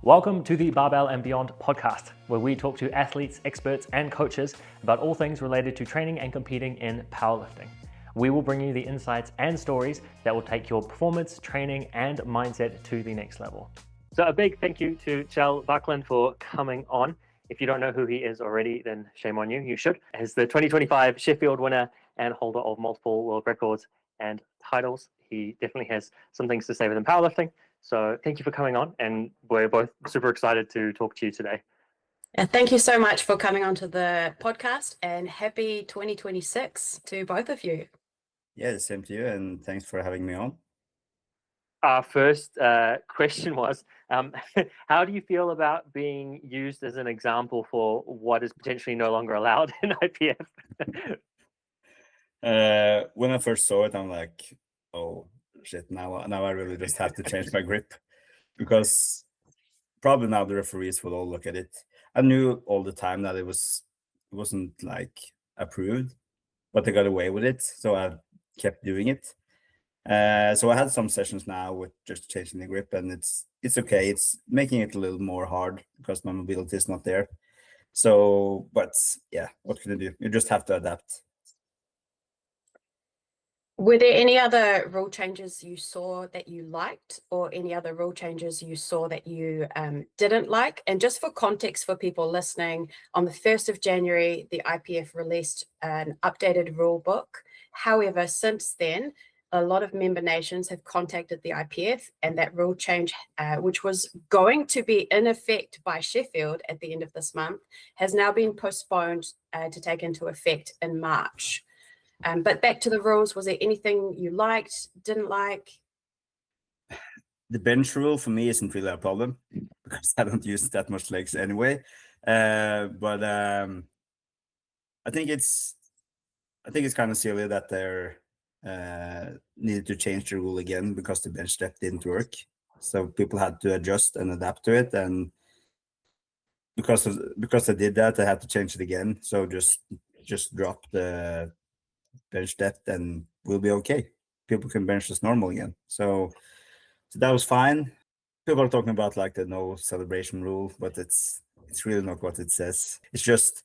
Welcome to the Barbell and Beyond podcast, where we talk to athletes, experts, and coaches about all things related to training and competing in powerlifting. We will bring you the insights and stories that will take your performance, training, and mindset to the next level. So a big thank you to Kjell Bakkelund for coming on. If you don't know who he is already, then shame on you. You should. As the 2025 Sheffield winner and holder of multiple world records and titles, he definitely has some things to say within powerlifting. So thank you for coming on, and we're both super excited to talk to you today. Thank you so much for coming onto the podcast, and happy 2026 to both of you. Yeah, the same to you, and thanks for having me on. Our first question was, how do you feel about being used as an example for what is potentially no longer allowed in IPF? When I first saw it, I'm like, oh shit, now I really just have to change my grip, because probably now the referees will all look at it. I knew all the time that it wasn't like approved, but they got away with it, so I kept doing it. So I had some sessions now with just changing the grip, and it's okay. It's making it a little more hard because my mobility is not there. So, but yeah, what can I do? You just have to adapt. Were there any other rule changes you saw that you liked, or any other rule changes you saw that you didn't like? And just for context for people listening, on the 1st of January, the IPF released an updated rule book. However, since then, a lot of member nations have contacted the IPF, and that rule change, which was going to be in effect by Sheffield at the end of this month, has now been postponed to take into effect in March. But back to the rules, was there anything you liked, didn't like? The bench rule for me isn't really a problem because I don't use that much legs anyway. But I think it's kind of silly that they're needed to change the rule again because the bench step didn't work. So people had to adjust and adapt to it, and because they did that, they had to change it again. So just drop the bench depth and we'll be okay. People can bench as normal again. So that was fine. People are talking about like the no celebration rule, but it's really not what it says. It's just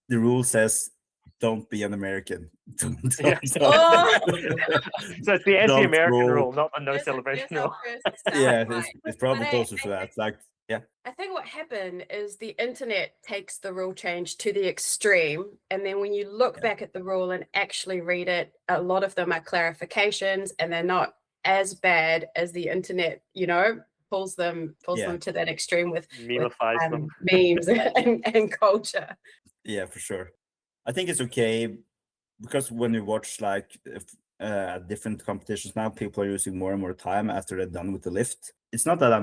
the rule says don't be an American. Yeah. Oh! So it's the anti-American rule, not the no celebration rule. Yeah, it's probably closer to that. Like, yeah. I think what happened is the internet takes the rule change to the extreme, and then when you look back at the rule and actually read it, a lot of them are clarifications, and they're not as bad as the internet, pulls them to that extreme with them. Memes and culture. Yeah, for sure. I think it's okay because when you watch like different competitions now, people are using more and more time after they're done with the lift. It's not that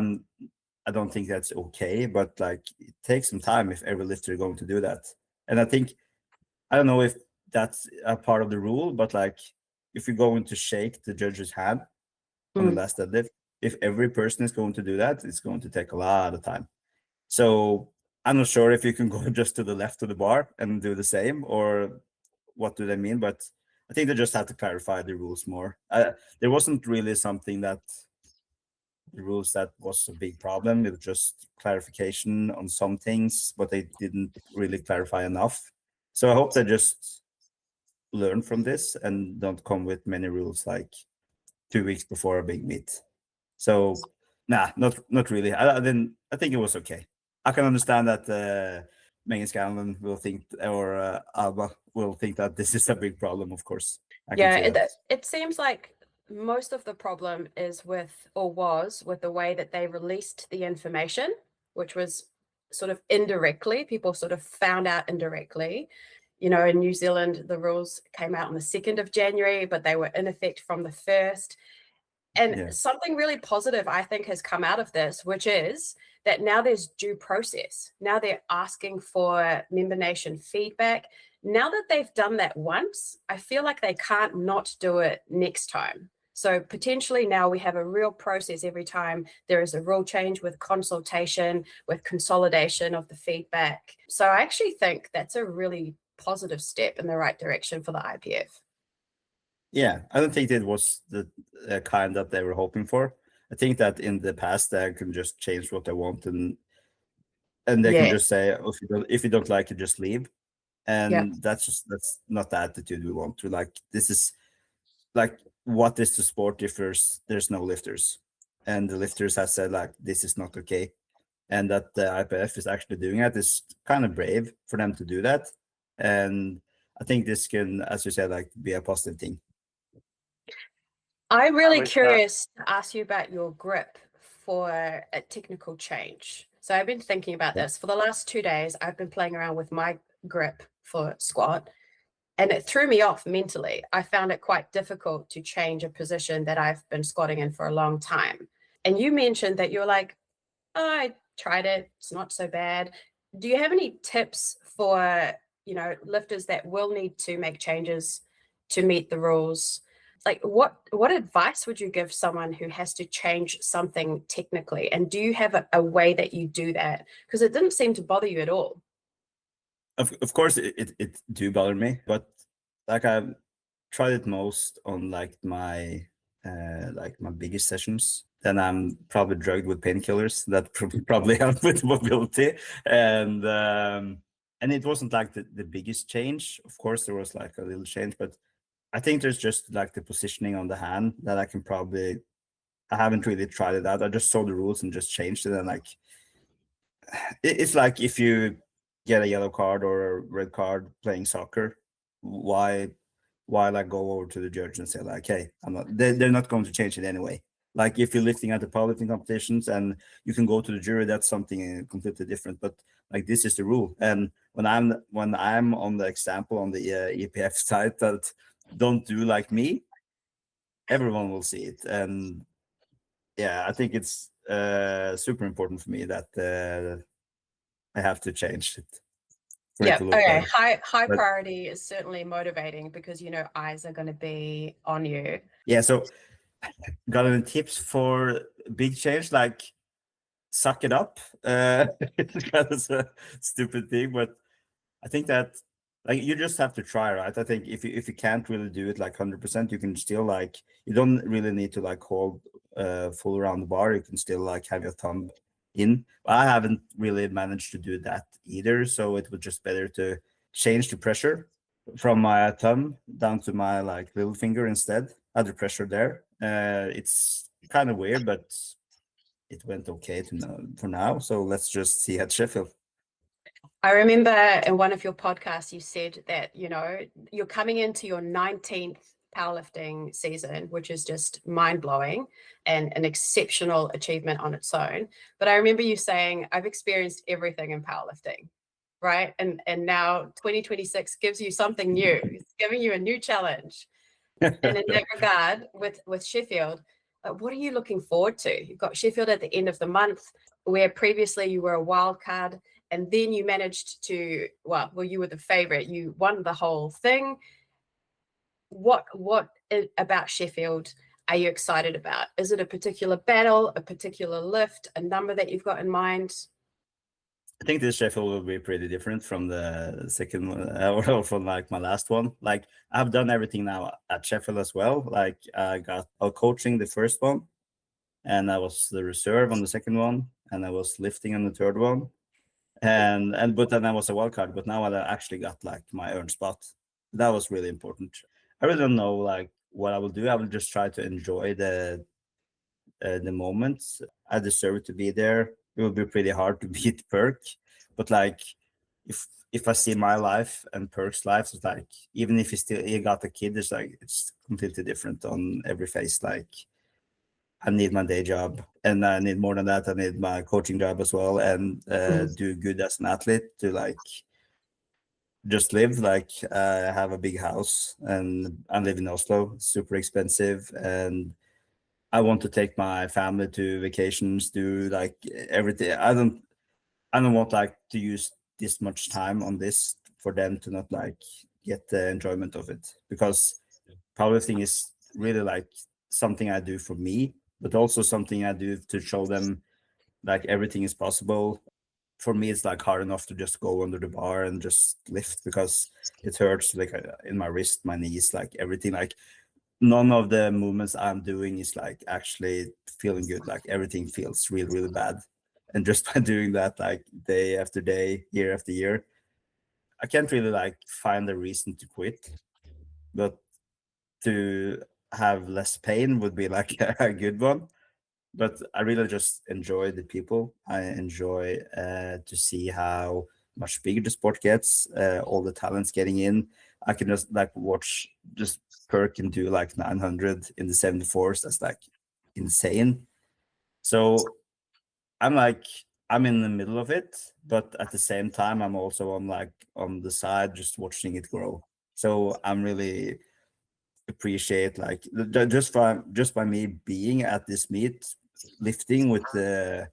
I don't think that's okay, but like it takes some time if every lifter is going to do that. And I don't know if that's a part of the rule, but like if you're going to shake the judge's hand on the last deadlift, if every person is going to do that, it's going to take a lot of time. So I'm not sure if you can go just to the left of the bar and do the same, or what do they mean, but I think they just have to clarify the rules more. There wasn't really something that the rules that was a big problem. It was just clarification on some things, but they didn't really clarify enough. So I hope they just learn from this and don't come with many rules like 2 weeks before a big meet. So not really. I think it was okay. I can understand that Megan Scanlon will think, or Alba will think that this is a big problem, of course. It seems like most of the problem was with the way that they released the information, which was sort of indirectly. People sort of found out indirectly. In New Zealand, the rules came out on the 2nd of January, but they were in effect from the 1st. And something really positive, I think, has come out of this, which is that now there's due process. Now they're asking for member nation feedback. Now that they've done that once, I feel like they can't not do it next time. So potentially now we have a real process every time there is a rule change, with consultation, with consolidation of the feedback. So I actually think that's a really positive step in the right direction for the IPF. Yeah, I don't think it was the kind that they were hoping for. I I think that in the past I can just change what I want, and they can Yeah. just say, oh, if you don't like it, just leave. Yeah. And that's not the attitude we want to. Like, this is like, what is the sport if there's no lifters, and the lifters have said like this is not okay, and that the IPF is actually doing it is kind of brave for them to do that. And I think this can, as you said, like, be a positive thing. I'm really was, curious to ask you about your grip for a technical change. So I've been thinking about this for the last 2 days. I've been playing around with my grip for squat, and it threw me off mentally. I found it quite difficult to change a position that I've been squatting in for a long time. And you mentioned that you're like, oh, I tried it, it's not so bad. Do you have any tips for, lifters that will need to make changes to meet the rules? Like, what advice would you give someone who has to change something technically? And do you have a way that you do that? Because it didn't seem to bother you at all. Of course, it do bother me, but like, I've tried it most on like my biggest sessions. Then I'm probably drugged with painkillers that probably help with mobility, and it wasn't like the biggest change. Of course, there was like a little change, but I think there's just like the positioning on the hand that I haven't really tried it out. I just saw the rules and just changed it, and like, it's like if you get a yellow card or a red card playing soccer, why like go over to the judge and say like, hey, they're not going to change it anyway. Like, if you're lifting at the powerlifting competitions and you can go to the jury, that's something completely different. But like, this is the rule. And when I'm on the example on the EPF side that don't do like me, everyone will see it. And yeah, I think it's super important for me that I have to change it. Yeah. Okay. Better. High But priority is certainly motivating because eyes are going to be on you. yeah, so got any tips for big change? Like, suck it up. It's kind of a stupid thing, but I think that, like, you just have to try, right? I think if you can't really do it like 100%, you can still, like, you don't really need to like hold full around the bar. You can still like have your thumb in. I haven't really managed to do that either, so it was just better to change the pressure from my thumb down to my like little finger instead. Add the pressure there. It's kind of weird, but it went okay for now. So let's just see at Sheffield. I remember in one of your podcasts, you said that, you're coming into your 19th powerlifting season, which is just mind blowing and an exceptional achievement on its own. But I remember you saying, I've experienced everything in powerlifting, right? And now 2026 gives you something new. It's giving you a new challenge. And in that regard, with Sheffield, what are you looking forward to? You've got Sheffield at the end of the month, where previously you were a wild card, and then you managed to, you were the favorite. You won the whole thing. What about Sheffield are you excited about? Is it a particular battle, a particular lift, a number that you've got in mind? I think this Sheffield will be pretty different from the second one, or from like my last one. Like, I've done everything now at Sheffield as well. Like, I got out coaching the first one, and I was the reserve on the second one, and I was lifting on the third one, but then I was a wild card. But now I actually got like my earned spot. That was really important. I really don't know like what I will do. I will just try to enjoy the moments. I deserve to be there. It will be pretty hard to beat Perk, but like, if I see my life and Perk's life, it's like, even if he got a kid, it's completely different on every face. Like, I need my day job, and I need more than that. I need my coaching job as well, and do good as an athlete to like just live. Like, I have a big house, and I live in Oslo. It's super expensive, and I want to take my family to vacations, do like everything. I don't want like to use this much time on this for them to not like get the enjoyment of it, because powerlifting is really like something I do for me, but also something I do to show them like everything is possible. For me, it's like hard enough to just go under the bar and just lift, because it hurts like in my wrist, my knees, like everything. Like, none of the movements I'm doing is like actually feeling good. Like everything feels really, really bad. And just by doing that, like day after day, year after year, I can't really like find a reason to quit. But to have less pain would be like a good one. But I really just enjoy the people. I enjoy to see how much bigger the sport gets, all the talents getting in. I can just like watch just Perkin do like 900 in the 74s. That's like insane. So I'm like, I'm in the middle of it, but at the same time, I'm also on like on the side, just watching it grow. So I'm really appreciate like just by me being at this meet, lifting with the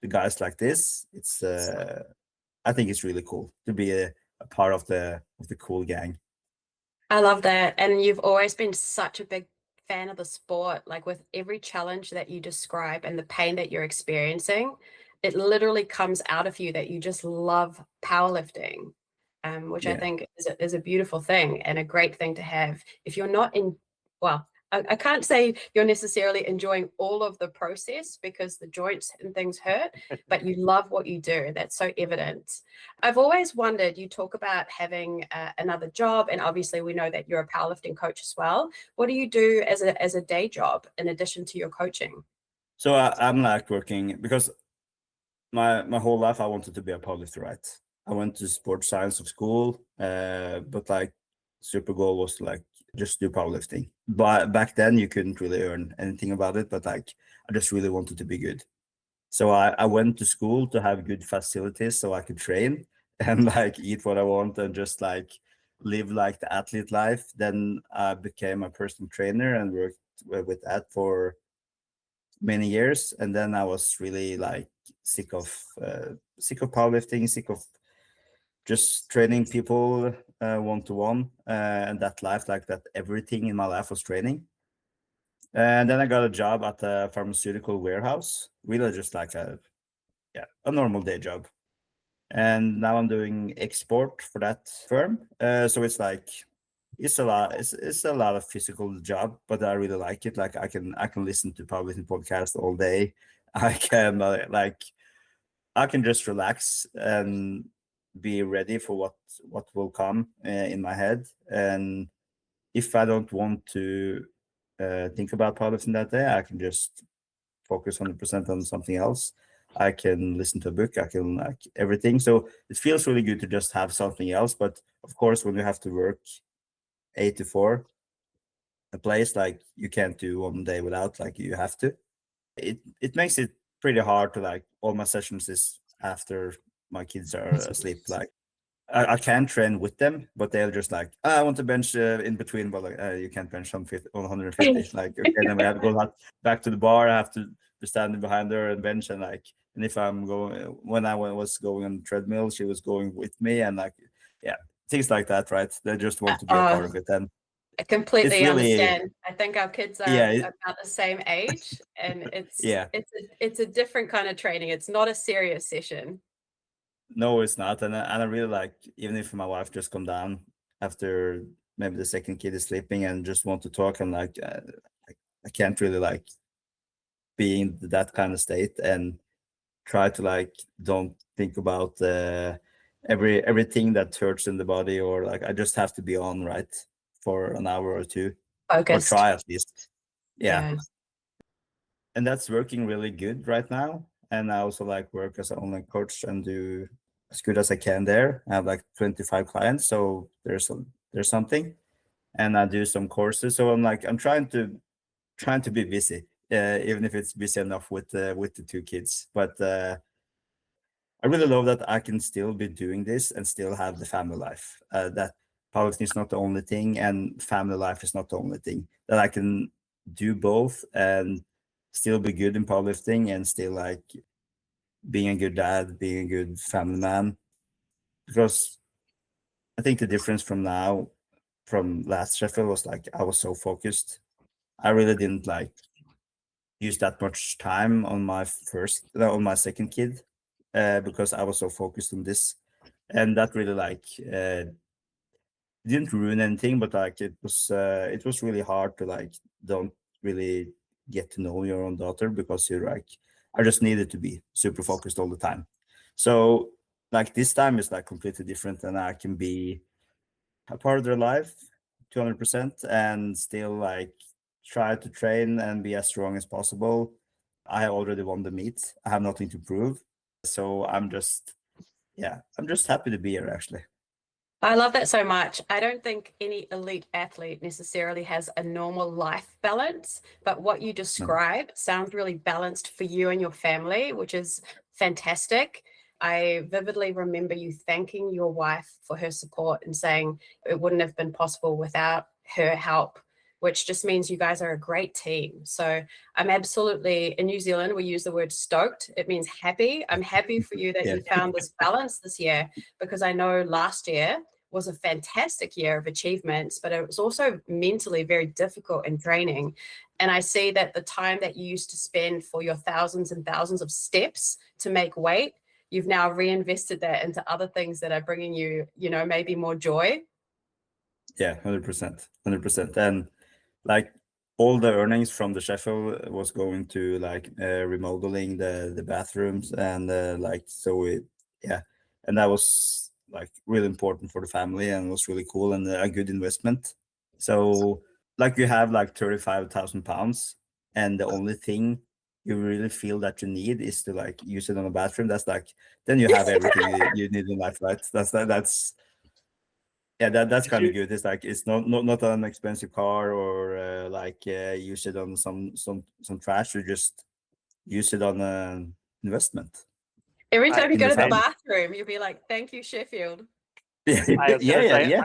guys like this. It's I think it's really cool to be a part of the cool gang. I love that. And you've always been such a big fan of the sport. Like with every challenge that you describe and the pain that you're experiencing, it literally comes out of you that you just love powerlifting, which I Yeah. think is a beautiful thing and a great thing to have. If you're not in, well, I can't say you're necessarily enjoying all of the process because the joints and things hurt, but you love what you do. That's so evident. I've always wondered, you talk about having another job, and obviously we know that you're a powerlifting coach as well. What do you do as a day job in addition to your coaching? So I'm like working because my whole life I wanted to be a powerlifter, right? I went to sports science of school, but like super goal was to like just do powerlifting. But back then you couldn't really earn anything about it, but like I just really wanted to be good. So I went to school to have good facilities so I could train and like eat what I want and just like live like the athlete life. Then I became a personal trainer and worked with that for many years. And then I was really like sick of powerlifting, sick of just training people one to one, and that life, like that everything in my life was training. And then I got a job at a pharmaceutical warehouse, really just like a normal day job. And now I'm doing export for that firm. So it's like it's a lot of physical job, but I really like it. Like I can listen to powerlifting podcast all day. I can like I can just relax and be ready for what will come in my head. And if I don't want to think about powerlifting that day, I can just focus 100% on something else. I can listen to a book. I can like everything. So it feels really good to just have something else. But of course, when you have to work 8 to 4, a place like you can't do one day without, like you have to. It makes it pretty hard to like all my sessions is after my kids are asleep. Like I can train with them, but they're just like, "Ah, I want to bench in between, but like you can't bench on 150. Like okay, then we have to go back to the bar. I have to be standing behind her and bench and like, and if I'm going when I was going on the treadmill, she was going with me and like, yeah, things like that, right? They just want to be a part of it, and I it's completely really, understand. I think our kids yeah, are about the same age, and yeah. it's a different kind of training. It's not a serious session. No, it's not, and I really like, even if my wife just come down after maybe the second kid is sleeping and just want to talk, and like I can't really like be in that kind of state and try to like don't think about everything that hurts in the body, or like I just have to be on right for an hour or two, or Focused. try at least. Yeah, Yeah. and that's working really good right now. And I also like work as an online coach and do as good as I can there. I have like 25 clients, so there's something, and I do some courses. So I'm trying to be busy, even if it's busy enough with the two kids. But I really love that I can still be doing this and still have the family life. That powerlifting is not the only thing, and family life is not the only thing. That I can do both and still be good in powerlifting and still like being a good dad, being a good family man. Because I think the difference from now, from last Sheffield, was like I was so focused. I really didn't like use that much time on my on my second kid, because I was so focused on this, and that really like didn't ruin anything, but like it was really hard to like don't really get to know your own daughter, because you're like, I just needed to be super focused all the time. So like this time is like completely different, and I can be a part of their life 200% and still like try to train and be as strong as possible. I already won the meet. I have nothing to prove. So I'm just happy to be here actually. I love that so much. I don't think any elite athlete necessarily has a normal life balance, but what you describe sounds really balanced for you and your family, which is fantastic. I vividly remember you thanking your wife for her support and saying it wouldn't have been possible without her help, which just means you guys are a great team. So I'm absolutely, in New Zealand, we use the word stoked. It means happy. I'm happy for you that Yeah. you found this balance this year, because I know last year was a fantastic year of achievements, but it was also mentally very difficult in training. And I see that the time that you used to spend for your thousands and thousands of steps to make weight, you've now reinvested that into other things that are bringing you, maybe more joy. Yeah, 100%, 100%. And like all the earnings from the Sheffield was going to like remodeling the bathrooms, and like so it, yeah, and that was like really important for the family and was really cool and a good investment. So like you have like 35,000 pounds, and the only thing you really feel that you need is to like use it on a bathroom. That's like, then you have everything you need in life, right? That's yeah, that's Did kind of you, good. It's like it's not an expensive car, or use it on some trash. You just use it on an investment Every I, time you in go the to the family. bathroom, you'll be like, thank you, Sheffield. Yeah, I was yeah, gonna yeah, say, yeah.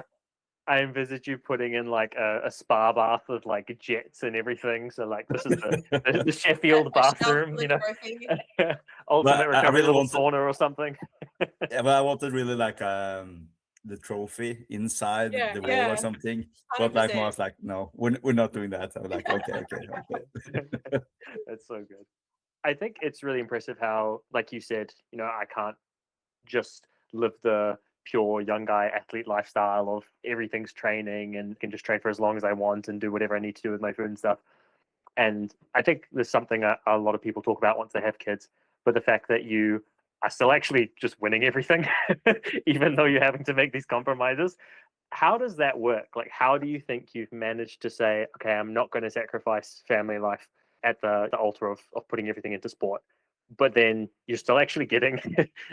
I envisage you putting in like a spa bath with like jets and everything. So like this is the Sheffield A shelf bathroom, full of trophy. ultimate But I recovery really little wanted, sauna or something. yeah, but I wanted really like the trophy inside Yeah, the wall or yeah, something. But like 100%. Mark's like, no, we're not doing that. I was like, okay. That's so good. I think it's really impressive how, like you said, I can't just live the pure young guy athlete lifestyle of everything's training and can just train for as long as I want and do whatever I need to do with my food and stuff. And I think there's something a lot of people talk about once they have kids, but the fact that you are still actually just winning everything, even though you're having to make these compromises. How does that work? Like, how do you think you've managed to say, okay, I'm not going to sacrifice family life at the altar of putting everything into sport, but then you're still actually getting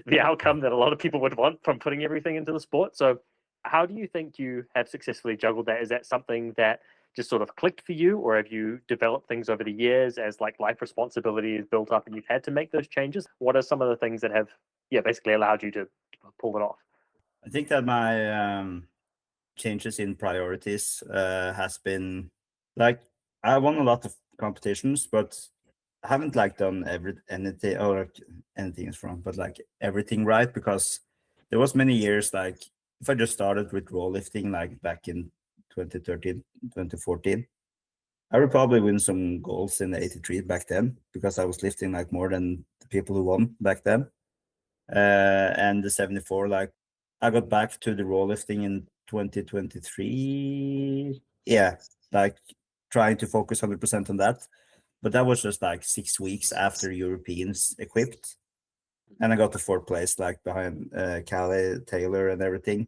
the outcome that a lot of people would want from putting everything into the sport? So, how do you think you have successfully juggled that? Is that something that just sort of clicked for you, or have you developed things over the years as like life responsibility is built up and you've had to make those changes? What are some of the things that have, basically allowed you to pull it off? I think that my changes in priorities has been like, I won a lot of competitions, but I haven't like done anything, or like, anything is wrong, but like everything right, because there was many years like, if I just started with raw lifting like back in 2013, 2014, I would probably win some goals in the 83 back then, because I was lifting like more than the people who won back then. And the 74, like I got back to the raw lifting in 2023. Yeah, like trying to focus 100% on that. But that was just like 6 weeks after Europeans equipped. And I got to fourth place, like behind Carli, Taylor, and everything.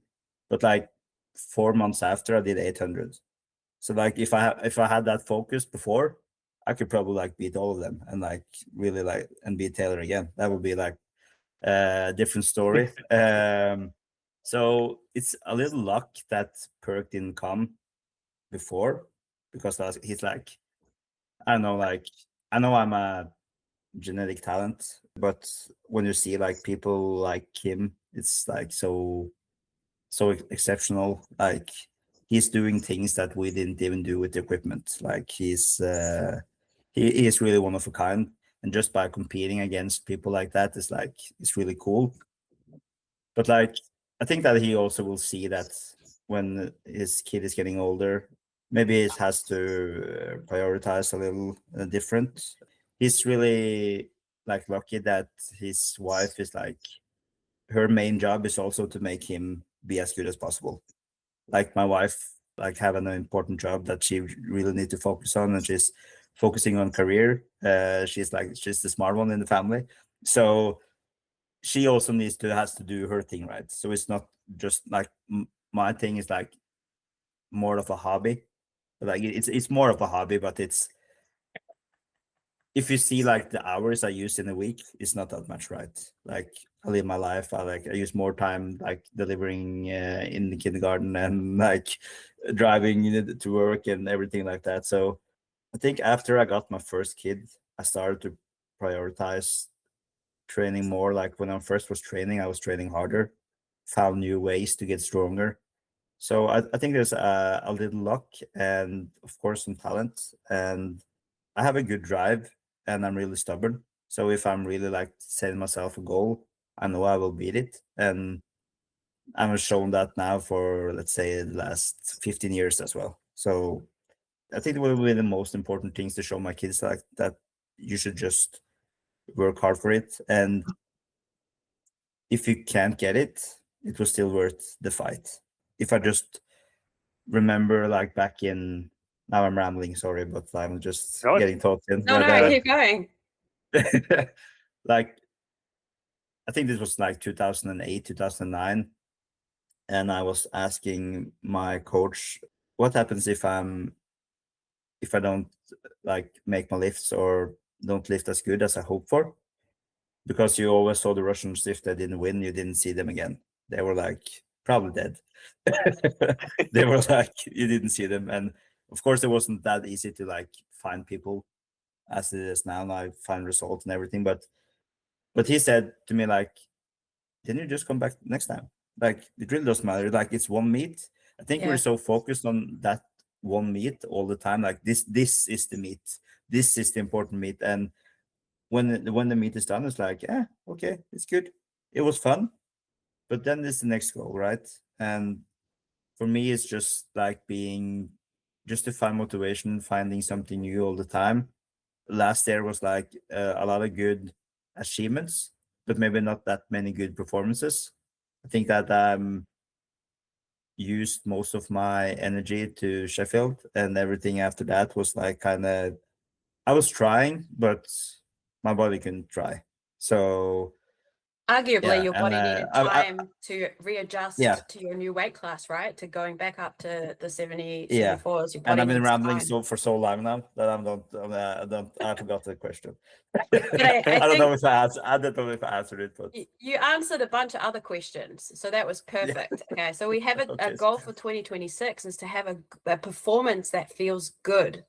But like 4 months after, I did 800. So like if I had that focus before, I could probably like beat all of them and like really like and beat Taylor again. That would be like different story. So it's a little luck that Perk didn't come before, because he's like, I don't know, like I know I'm a genetic talent, but when you see like people like him, it's like so exceptional. Like he's doing things that we didn't even do with the equipment. Like he is really one of a kind, and just by competing against people like that is like, it's really cool. But like, I think that he also will see that when his kid is getting older, maybe he has to prioritize a little different. He's really like lucky that his wife is like, her main job is also to make him be as good as possible. like my wife like have an important job that she really need to focus on, and she's focusing on career. She's the smart one in the family, so she also has to do her thing, right? So it's not just like my thing is like more of a hobby. Like it's more of a hobby, but it's, if you see like the hours I use in a week, it's not that much, right? Like I live my life. I use more time like delivering in the kindergarten and like driving to work and everything like that. So I think after I got my first kid, I started to prioritize training more. Like when I first was training, I was training harder, found new ways to get stronger. So I think there's a little luck and of course some talent, and I have a good drive and I'm really stubborn. So if I'm really like setting myself a goal, I know I will beat it. And I'm shown that now for, let's say, the last 15 years as well. So I think it will be the most important things to show my kids, like that you should just work hard for it. And if you can't get it, it was still worth the fight. If I just remember like back in, now I'm rambling, sorry, but I'm just Go on. getting thoughts in. No, But, no, keep going. like I think this was like 2008, 2009, and I was asking my coach, what happens if I don't like make my lifts or don't lift as good as I hope for? Because you always saw the Russians, if they didn't win, you didn't see them again. They were like probably dead. They were like, you didn't see them. And of course it wasn't that easy to like find people as it is now. Now I find results and everything. But he said to me, like, then you just come back next time. Like it really doesn't matter. Like it's one meet. I think we're Yeah. so focused on that one meet all the time. Like this is the meet. This is the important meet. And when the meet is done, it's like, yeah, okay, it's good. It was fun. But then there's the next goal, right? And for me, it's just like just to find motivation, finding something new all the time. Last year was like a lot of good achievements, but maybe not that many good performances. I think that used most of my energy to Sheffield, and everything after that was like kind of, I was trying, but my body couldn't try. So Arguably, yeah, your and body needed time to readjust yeah, to your new weight class, right? To going back up to the 70, yeah. 74s. Your And body I've been needs rambling time. for so long now that I forgot the question. But I I don't know think if I answered. I don't know if I answered it, but you answered a bunch of other questions. So that was yeah. perfect. Okay. So we have a Okay. goal for 2026 is to have a performance that feels good.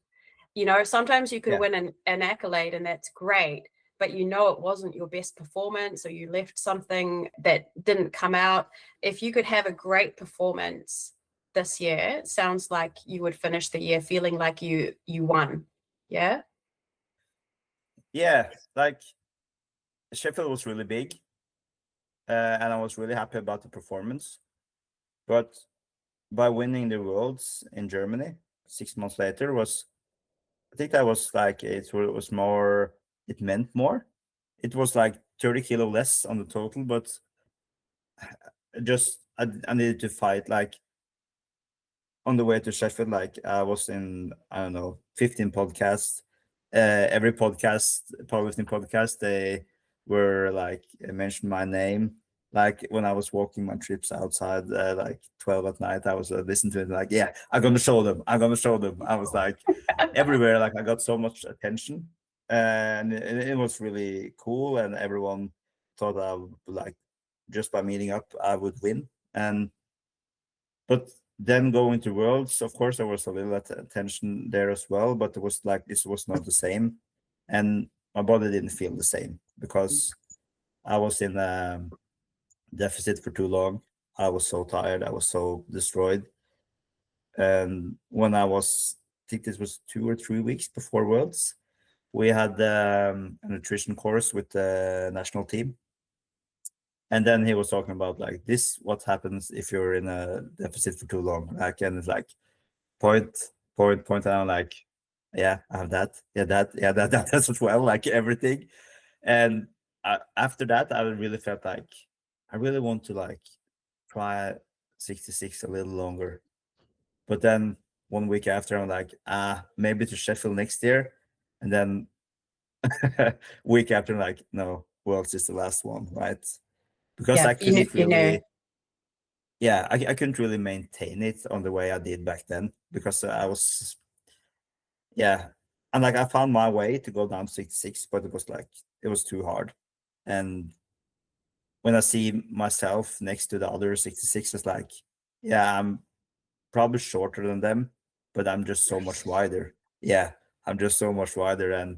You know, sometimes you can Yeah. win an accolade and that's great, but you know it wasn't your best performance or you left something that didn't come out. If you could have a great performance this year, it sounds like you would finish the year feeling like you won. Yeah. Yeah, like Sheffield was really big, and I was really happy about the performance. But by winning the Worlds in Germany 6 months later was, I think that was like was more. It meant more. It was like 30 kilo less on the total, but just I needed to fight. Like on the way to Sheffield, like I was in, I don't know, 15 podcasts. Every podcast, powerlifting podcast, they were like mentioned my name. Like when I was walking my trips outside, like 12 at night, I was listening to it. Like, yeah, I'm gonna show them. I'm gonna show them. I was like everywhere. Like I got so much attention, and it was really cool. And everyone thought I would, like, just by meeting up, I would win. And but then going to Worlds, of course, there was a little attention there as well, but it was like this was not the same, and my body didn't feel the same because I was in a deficit for too long. I was so tired. I was so destroyed. And when I think this was 2 or 3 weeks before Worlds, we had a nutrition course with the national team. And then he was talking about like this, what happens if you're in a deficit for too long. Like, and it's like point, and I'm like, yeah, I have that. Yeah, that's as well, like everything. And after that, I really felt like I really want to like try 66 a little longer. But then 1 week after, I'm like, maybe to Sheffield next year. And then week after, I'm like, no, Worlds is the last one, right? Because Yeah, I couldn't you know. really, yeah, I couldn't really maintain it on the way I did back then, because I was, yeah. And like I found my way to go down to 66, but it was like, it was too hard. And when I see myself next to the other 66, it's like, yeah, I'm probably shorter than them, but I'm just so much wider. Yeah, I'm just so much wider. And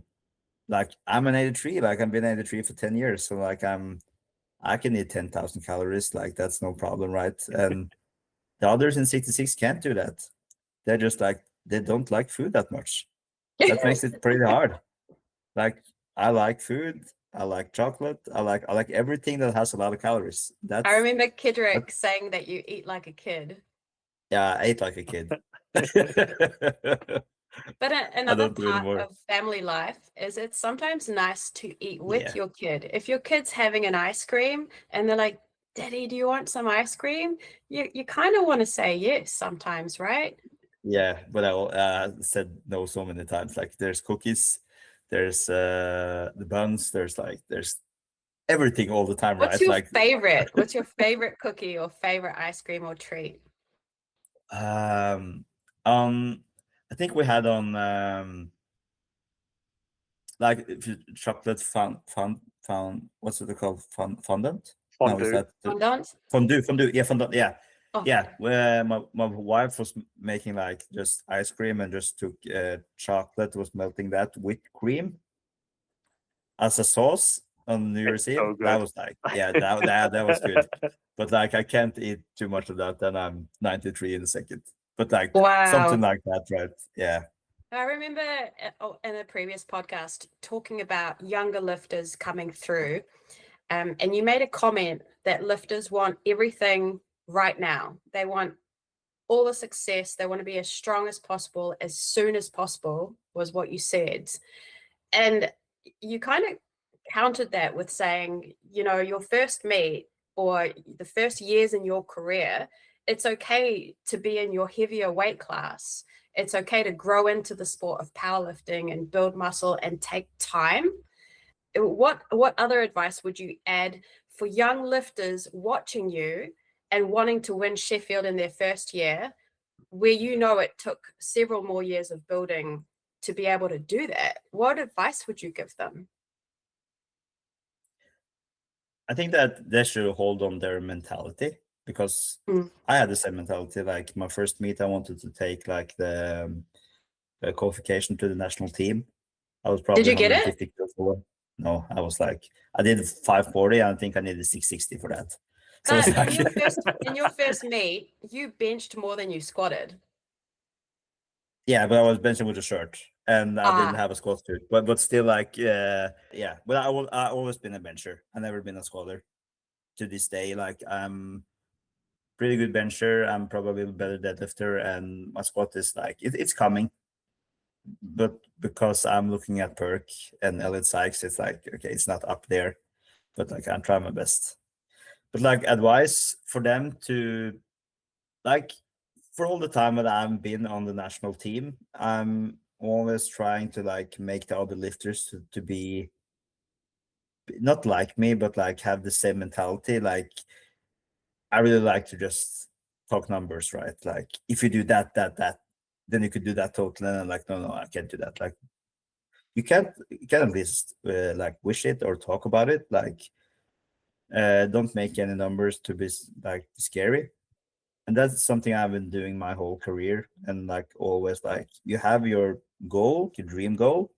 like I'm an 83, like I've been 83 for 10 years. So like I can eat 10,000 calories, like that's no problem, right? And the others in 66 can't do that. They're just like, they don't like food that much. That makes it pretty hard. Like I like food, I like chocolate, I like everything that has a lot of calories. I That's remember Kidrick saying that you eat like a kid. yeah, I ate like a kid. But I another don't do part anymore. of family life is it's sometimes nice to eat with Yeah. your kid. If your kid's having an ice cream and they're like, Daddy, do you want some ice cream? You kind of want to say yes sometimes, right? Yeah, but I said no so many times. Like there's cookies, there's the buns, there's everything all the time, What's right? your Like favorite? What's your favorite cookie or favorite ice cream or treat? um I think we had on like if chocolate what's it called? Fondant? No, is Fondue. that Fondant? fondue? Yeah, fondant. Yeah. Oh, Yeah, where my wife was making like just ice cream and just took chocolate, was melting that with cream as a sauce on New Year's It's Eve. so That good. was like, yeah, that was good. But like I can't eat too much of that, then I'm 93 in a second. But like something wow. like that, right? Yeah. I remember in a previous podcast talking about younger lifters coming through, and you made a comment that lifters want everything right now. They want all the success. They want to be as strong as possible, as soon as possible, was what you said. And you kind of countered that with saying, you know, your first meet or the first years in your career, it's okay to be in your heavier weight class. It's okay to grow into the sport of powerlifting and build muscle and take time. What other advice would you add for young lifters watching you and wanting to win Sheffield in their first year, where you know it took several more years of building to be able to do that? What advice would you give them? I think that they should hold on their mentality, because Mm. I had the same mentality. Like my first meet, I wanted to take like the qualification to the national team. I was Did probably you get it? 150 kilos over. No, I was like, I did 540. I think I needed 660 for that. So it's But like, in your first meet, you benched more than you squatted. yeah, but I was benching with a shirt and I didn't Ah, have a squat suit. But still, like, yeah. But I always been a bencher. I never been a squatter to this day. Like, I'm pretty good bencher. I'm probably a better deadlifter, and my squat is like it's coming. But because I'm looking at Perk and Elliot Sykes, it's like, okay, it's not up there. But like I'm trying my best. But like advice for them to, like, for all the time that I've been on the national team, I'm always trying to like make the other lifters to be not like me, but like have the same mentality. Like I really like to just talk numbers, right? Like if you do that, then you could do that total. And I'm like, no, I can't do that. Like you can at least like wish it or talk about it. Like don't make any numbers to be like scary. And that's something I've been doing my whole career. And like always, like you have your goal, your dream goal.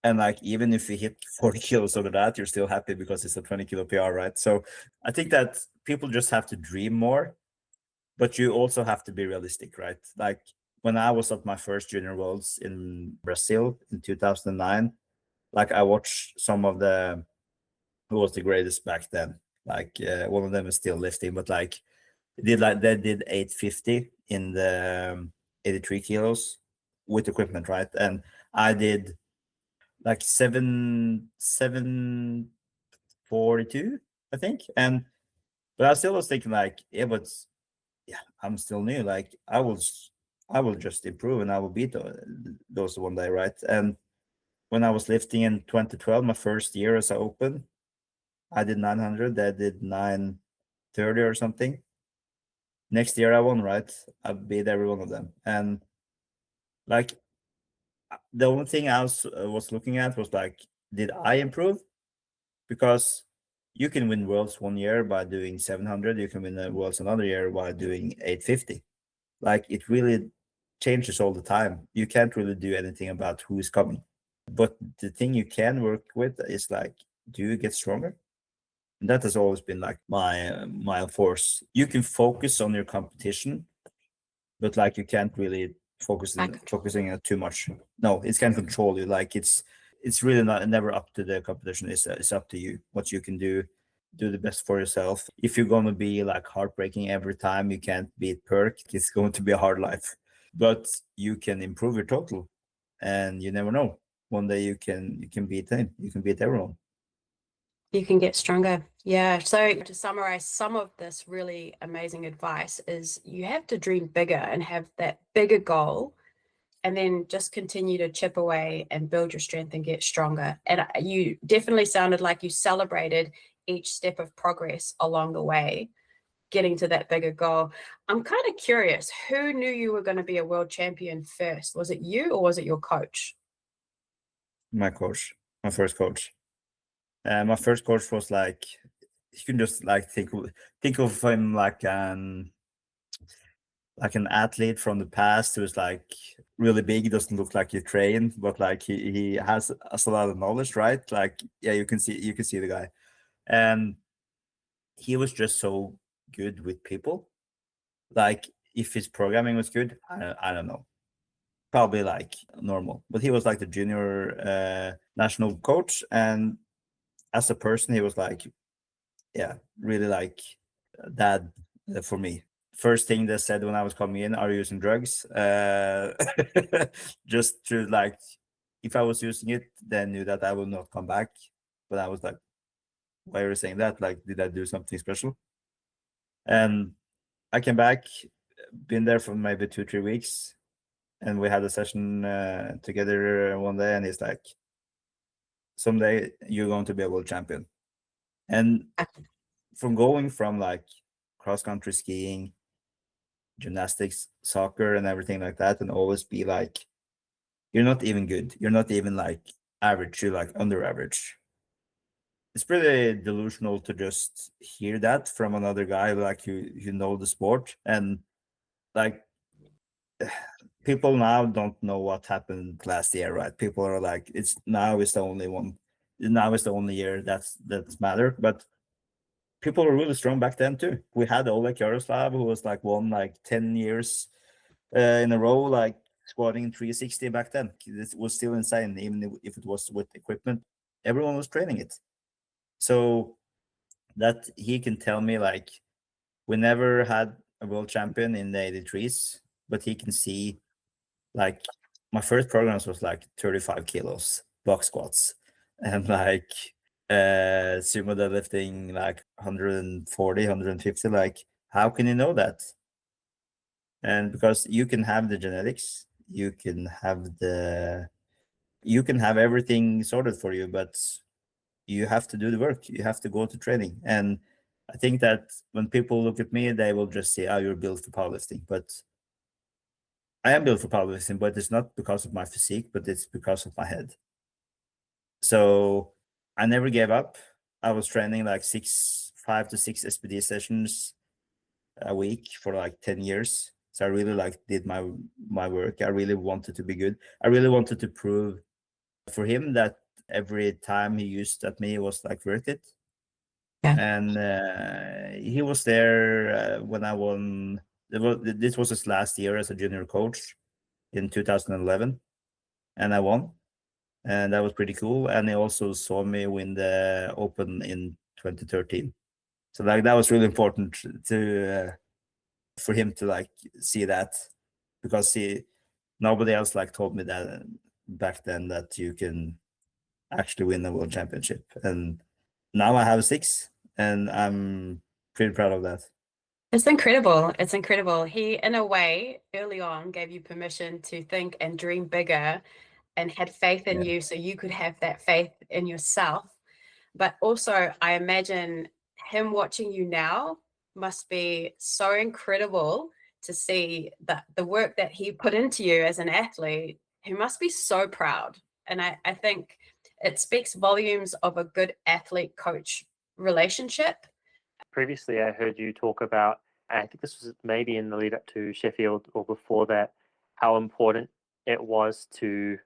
And like even if you hit 40 kilos over that, you're still happy because it's a 20 kilo PR, right? So I think that people just have to dream more, but you also have to be realistic, right? Like when I was at my first junior worlds in Brazil in 2009, like I watched some of the who was the greatest back then. Like one of them is still lifting, but like they did 850 in the 83 kilos with equipment, right? And I did like 742, I think. And but I still was thinking like, yeah, but yeah, I'm still new. Like I will just improve and I will beat those one day, right? And when I was lifting in 2012, my first year as an open, I did 900. I did 930 or something. Next year I won, right? I beat every one of them. And like the only thing I was looking at was like, did I improve? Because you can win worlds one year by doing 700. You can win the worlds another year by doing 850. Like it really changes all the time. You can't really do anything about who is coming. But the thing you can work with is like, do you get stronger? And that has always been like my force. You can focus on your competition, but like you can't really focusing on too much. No, it can control you. Like it's really not never up to the competition. It's up to you what you can do. Do the best for yourself. If you're going to be like heartbreaking every time you can't beat Perk, it's going to be a hard life. But you can improve your total, and you never know. One day you can beat him. You can beat everyone. You can get stronger. Yeah. So to summarize some of this really amazing advice is you have to dream bigger and have that bigger goal, and then just continue to chip away and build your strength and get stronger. And you definitely sounded like you celebrated each step of progress along the way, getting to that bigger goal. I'm kind of curious, who knew you were going to be a world champion first? Was it you or was it your coach? My coach, my first coach. My first coach was like, you can just like think of him like an athlete from the past who's like really big. He doesn't look like he trained, but like he has a lot of knowledge, right? Like yeah, you can see the guy, and he was just so good with people. Like if his programming was good, I don't know, probably like normal, but he was like the junior national coach, and as a person, he was like, yeah, really like dad for me. First thing they said when I was coming in, are you using drugs? Just to like, if I was using it, they knew that I would not come back. But I was like, why are you saying that? Like, did I do something special? And I came back, been there for maybe 2-3 weeks, and we had a session together one day, and he's like, someday you're going to be a world champion. And from going from like cross country skiing, gymnastics, soccer, and everything like that, and always be like, you're not even good. You're not even like average. You're like under average. It's pretty delusional to just hear that from another guy like you know the sport, and like people now don't know what happened last year, right? People are like, it's now is the only one. Now is the only year that's matter, but people were really strong back then too. We had Oleg Yaroslav, who was like won like 10 years in a row, like squatting 360 back then. It was still insane, even if it was with equipment. Everyone was training it. So that he can tell me like, we never had a world champion in the 83s, but he can see like my first programs was like 35 kilos box squats and like sumo deadlifting like 140, 150. Like, how can you know that? And because you can have the genetics, you can have everything sorted for you, but you have to do the work. You have to go to training. And I think that when people look at me, they will just say, oh, you're built for powerlifting. But I am built for powerlifting, but it's not because of my physique, but it's because of my head. So I never gave up. I was training like 5 to 6 SPD sessions a week for like 10 years. So I really like did my work. I really wanted to be good. I really wanted to prove for him that every time he used at me was like worth it. Yeah. And he was there when I won. This was his last year as a junior coach in 2011, and I won, and that was pretty cool. And he also saw me win the Open in 2013. So like that was really important to for him to like see that, because nobody else like told me that back then that you can actually win a world championship. And now I have 6, and I'm pretty proud of that. It's incredible. It's incredible. He, in a way, early on gave you permission to think and dream bigger and had faith in Yeah. you so you could have that faith in yourself. But also, I imagine him watching you now must be so incredible to see that the work that he put into you as an athlete. He must be so proud. And I think it speaks volumes of a good athlete coach relationship. Previously, I heard you talk about, and I think this was maybe in the lead up to Sheffield or before that, how important it was to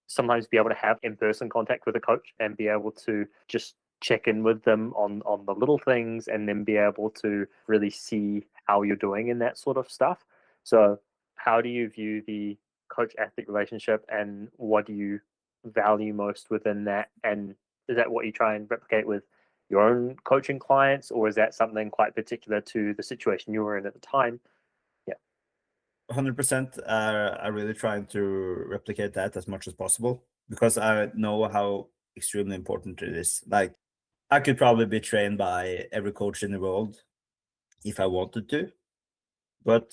sometimes be able to have in-person contact with a coach and be able to just check in with them on the little things and then be able to really see how you're doing in that sort of stuff. So how do you view the coach-athlete relationship, and what do you value most within that? And is that what you try and replicate with your own coaching clients, or is that something quite particular to the situation you were in at the time? 100%. I really trying to replicate that as much as possible because I know how extremely important it is. Like, I could probably be trained by every coach in the world if I wanted to, but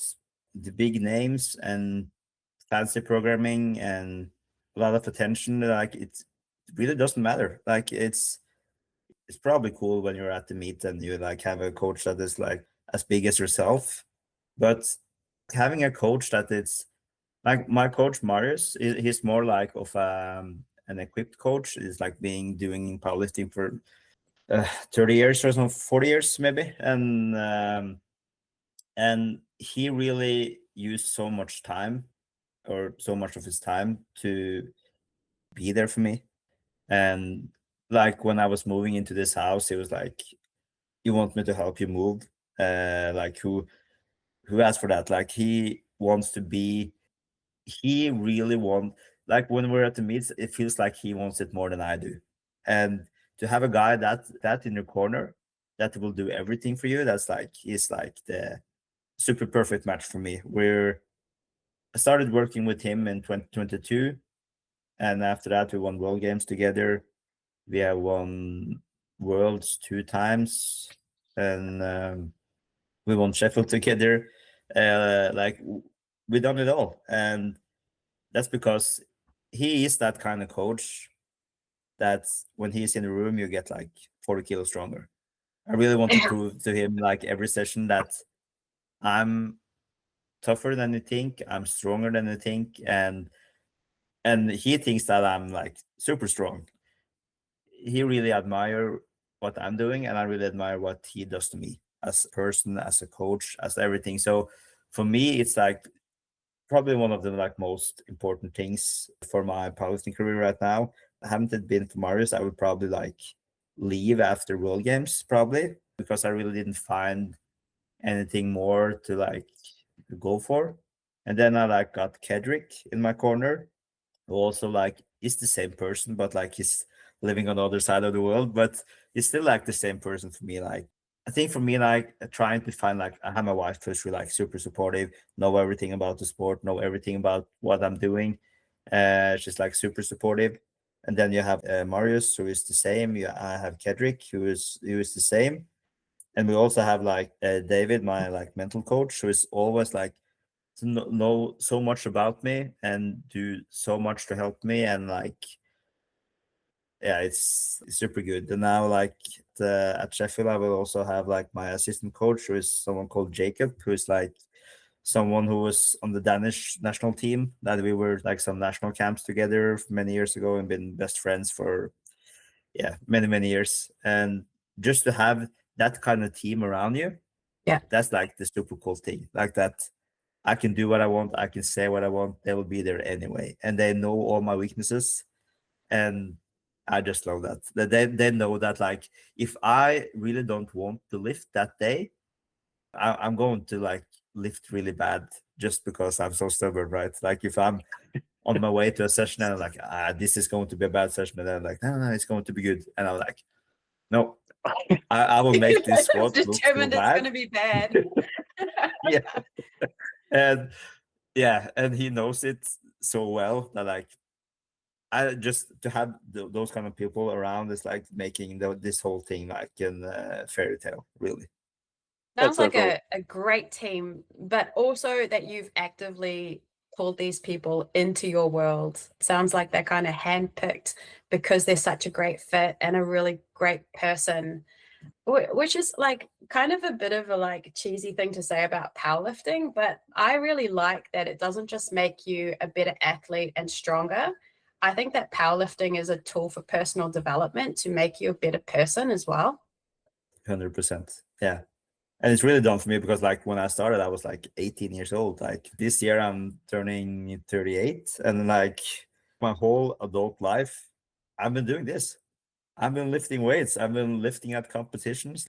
the big names and fancy programming and a lot of attention, like, it really doesn't matter. Like, it's probably cool when you're at the meet and you like have a coach that is like as big as yourself, but having a coach that it's like my coach Marius, he's more like of an equipped coach. Is like doing powerlifting for 30 years or some 40 years maybe, and he really used so much time or so much of his time to be there for me. And like when I was moving into this house, he was like, "You want me to help you move?" Like, who asked for that? Like, he wants to be. He really want, like, when we're at the meets, it feels like he wants it more than I do. And to have a guy that in your corner that will do everything for you, that's like, he's like the super perfect match for me. I started working with him in 2022, and after that we won world games together. We have won worlds 2 times, and we won Sheffield together. Like, we done it all, and that's because he is that kind of coach that when he's in the room, you get like 40 kilos stronger. I really want to prove to him, like, every session that I'm tougher than you think, I'm stronger than you think, and he thinks that I'm like super strong. He really admire what I'm doing, and I really admire what he does to me as a person, as a coach, as everything. So for me, it's like probably one of the like most important things for my powerlifting career right now. Haven't it been for Marius, I would probably like leave after World Games, probably, because I really didn't find anything more to like go for. And then I like got Kedrick in my corner, who also like is the same person, but like he's living on the other side of the world, but he's still like the same person for me. Like, I think for me, like trying to find, like, I have my wife who's really like super supportive, know everything about the sport, know everything about what I'm doing. She's like super supportive. And then you have Marius, who is the same. I have Kedrick, who is the same. And we also have like David, my like mental coach, who is always like to know so much about me and do so much to help me. And like, yeah, it's super good. And now, like, at Sheffield, I will also have like my assistant coach, who is someone called Jacob, who is like someone who was on the Danish national team, that we were like some national camps together many years ago and been best friends for, yeah, many years. And just to have that kind of team around you, Yeah. that's like the super cool thing. Like, that I can do what I want, I can say what I want, they will be there anyway, and they know all my weaknesses. And I just love that. That they know that, like, if I really don't want to lift that day, I'm going to like lift really bad just because I'm so stubborn, right? Like, if I'm on my way to a session and I'm like, this is going to be a bad session, and I'm like, no, it's going to be good, and I'm like, no, I will make this squat look so Determined it's going bad. to be bad. Yeah, and yeah, and he knows it so well that, like, I just to have those kind of people around is like making this whole thing like in fairy tale, really. Sounds That's so like cool. a great team, but also that you've actively pulled these people into your world. Sounds like they're kind of handpicked because they're such a great fit and a really great person, which is like kind of a bit of a like cheesy thing to say about powerlifting, but I really like that it doesn't just make you a better athlete and stronger. I think that powerlifting is a tool for personal development to make you a better person as well. 100%. Yeah. And it's really done for me because like when I started, I was like 18 years old. Like this year I'm turning 38, and like my whole adult life, I've been doing this. I've been lifting weights. I've been lifting at competitions.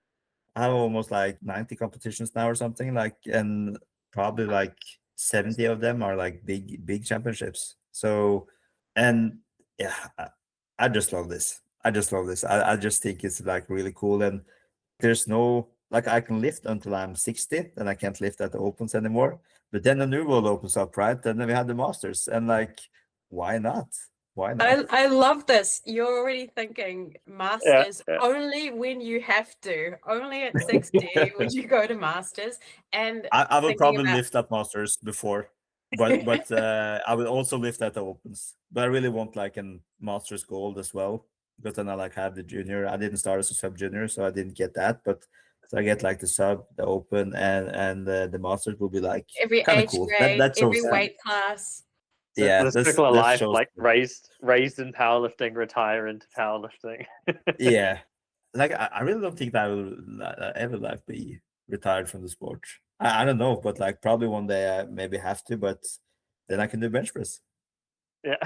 I have almost like 90 competitions now or something, like, and probably like 70 of them are like big championships. So, and yeah, I just love this. I just love this. I just think it's like really cool. And there's no, like, I can lift until I'm 60, then I can't lift at the opens anymore. But then the new world opens up, right? And then we have the masters, and like, why not? Why not? I love this. You're already thinking Yeah, masters yeah. only when you have to. Only at 60 would you go to masters, and I would thinking probably about lift at masters before, but I would also lift at the opens. But I really want like a masters gold as well, because then I like have the junior. I didn't start as a sub junior, so I didn't get that. But so I get like the sub, the open, and the masters will be like every kind of age cool. grade, That every shows. Yeah. weight class. Yeah, The that's circle of that life, shows. like raised in powerlifting, retire into powerlifting. Yeah, like I really don't think that I will ever like be retired from the sport. I don't know, but like probably one day I maybe have to, but then I can do bench press. Yeah.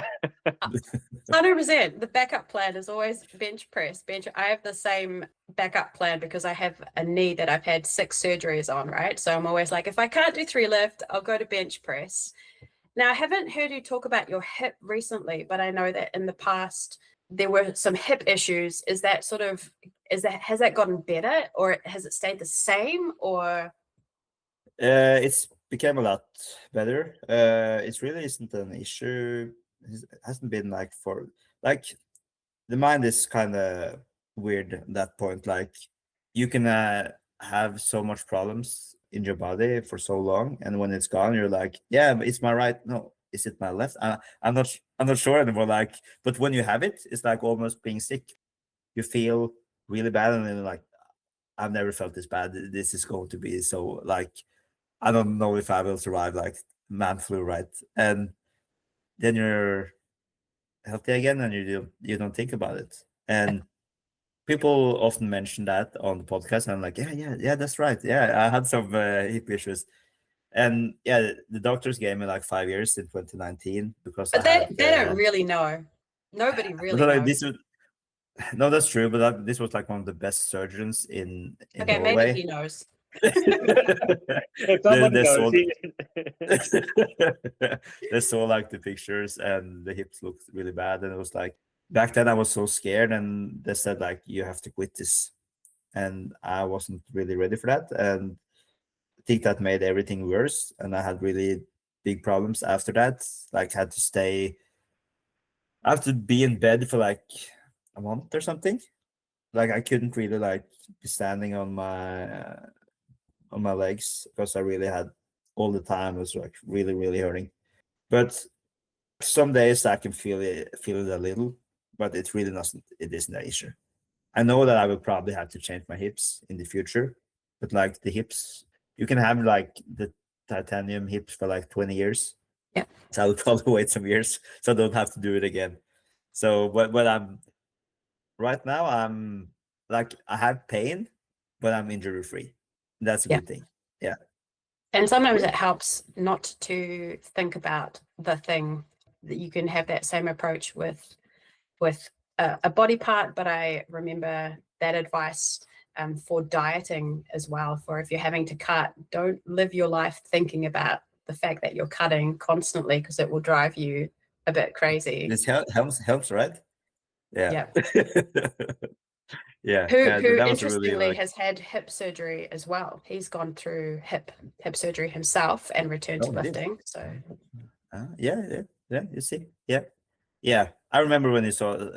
100%. The backup plan is always bench press. I have the same backup plan because I have a knee that I've had 6 surgeries on, right? So I'm always like, if I can't do 3 lift, I'll go to bench press. Now, I haven't heard you talk about your hip recently, but I know that in the past there were some hip issues. Has that gotten better, or has it stayed the same, or It's become a lot better. It really isn't an issue. It hasn't been like for like the mind is kind of weird at that point. Like you can have so much problems in your body for so long, and when it's gone, you're like, yeah, but it's my right. No, is it my left? I'm not sure anymore. Like, but when you have it, it's like almost being sick. You feel really bad, and then like, I've never felt this bad. This is going to be so like, I don't know if I will survive like man flu, right? And then you're healthy again, and you don't think about it. And people often mention that on the podcast, and I'm like, yeah, that's right. Yeah, I had some hip issues, and yeah, the doctors gave me like 5 years in 2019 because I but had. they don't really know. Nobody But really like, knows. this was, no, that's true. But this was like one of the best surgeons in Okay, maybe he Norway. knows. If they, someone they knows, saw they saw like the pictures, and the hips looked really bad, and it was like back then I was so scared, and they said like, you have to quit this, and I wasn't really ready for that, and I think that made everything worse, and I had really big problems after that. Like I have to be in bed for like a month or something. Like I couldn't really like be standing on my legs because I really had all the time. It was like really hurting. But some days I can feel it a little, but it really doesn't. It isn't an issue. I know that I will probably have to change my hips in the future, but like the hips, you can have like the titanium hips for like 20 years. Yeah. So I will probably wait some years, so I don't have to do it again. So, but I'm right now. I'm like, I have pain, but I'm injury free. That's a Yeah. good thing. Yeah. And sometimes it helps not to think about the thing, that you can have that same approach with a body part. But I remember that advice for dieting as well. For if you're having to cut, don't live your life thinking about the fact that you're cutting constantly, because it will drive you a bit crazy. This helps, right? Yeah. Yeah. Yeah. Who Yeah. That was a really interestingly like, has had hip surgery as well. He's gone through hip surgery himself and returned to oh, he did. lifting. So Yeah. You see, yeah. I remember when he said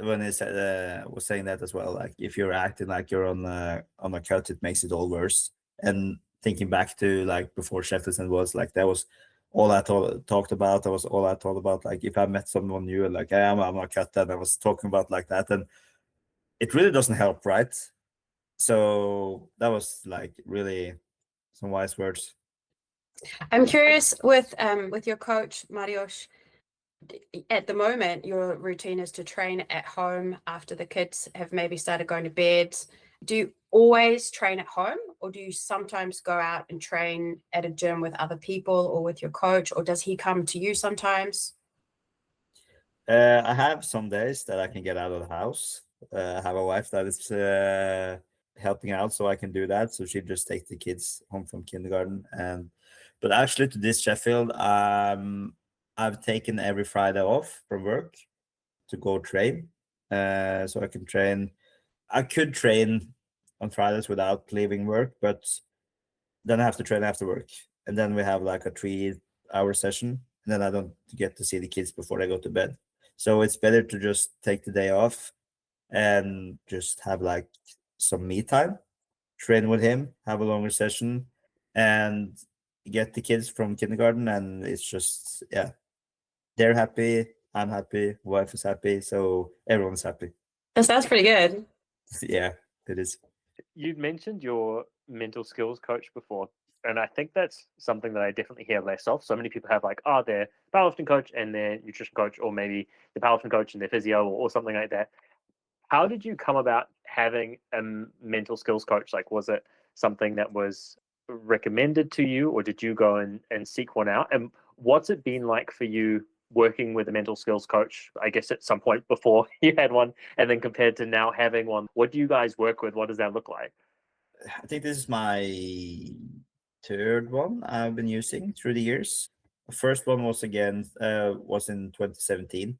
was saying that as well. Like if you're acting like you're on a cut, it makes it all worse. And thinking back to like before Sheffield was like, that was all I talked about. That was all I thought about. Like if I met someone new, like hey, I'm a cut, and I was talking about like that, and it really doesn't help, right? So that was like really some wise words. I'm curious with your coach, Mariusz, at the moment, your routine is to train at home after the kids have maybe started going to bed. Do you always train at home, or do you sometimes go out and train at a gym with other people or with your coach, or does he come to you sometimes? I have some days that I can get out of the house. I have a wife that is helping out, so I can do that. So she just takes the kids home from kindergarten. But actually, to this Sheffield, I've taken every Friday off from work to go train. So I can train. I could train on Fridays without leaving work, but then I have to train after work, and then we have like a 3-hour session, and then I don't get to see the kids before they go to bed. So it's better to just take the day off and just have like some me time, train with him, have a longer session, and get the kids from kindergarten. And it's just, yeah, they're happy, I'm happy, wife is happy, so everyone's happy. That sounds pretty good. Yeah, it is. You'd mentioned your mental skills coach before, and I think that's something that I definitely hear less of. So many people have like, oh, their powerlifting coach and their nutrition coach, or maybe the powerlifting coach and their physio, or something like that. How did you come about having a mental skills coach? Like, was it something that was recommended to you, or did you go and seek one out? And what's it been like for you working with a mental skills coach, I guess at some point before you had one, and then compared to now having one? What do you guys work with? What does that look like? I think this is my third one I've been using through the years. The first one was was in 2017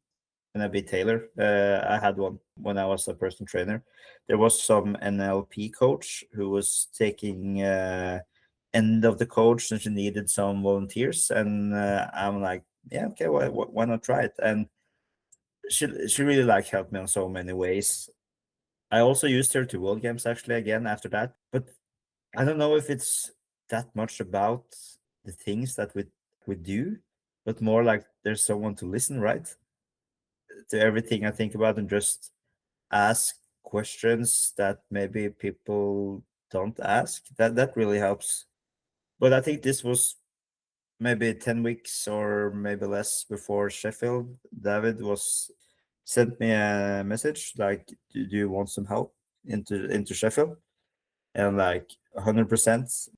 when I beat Taylor. I had one when I was a personal trainer. There was some NLP coach who was taking end of the coach, and she needed some volunteers. And I'm like, yeah, okay, why not try it? And she really like helped me on so many ways. I also used her to World Games actually again after that, but I don't know if it's that much about the things that we do, but more like there's someone to listen, right? To everything I think about, and just ask questions that maybe people don't ask. That really helps. But I think this was maybe 10 weeks or maybe less before Sheffield. David was sent me a message like, do you want some help into Sheffield? And like 100%.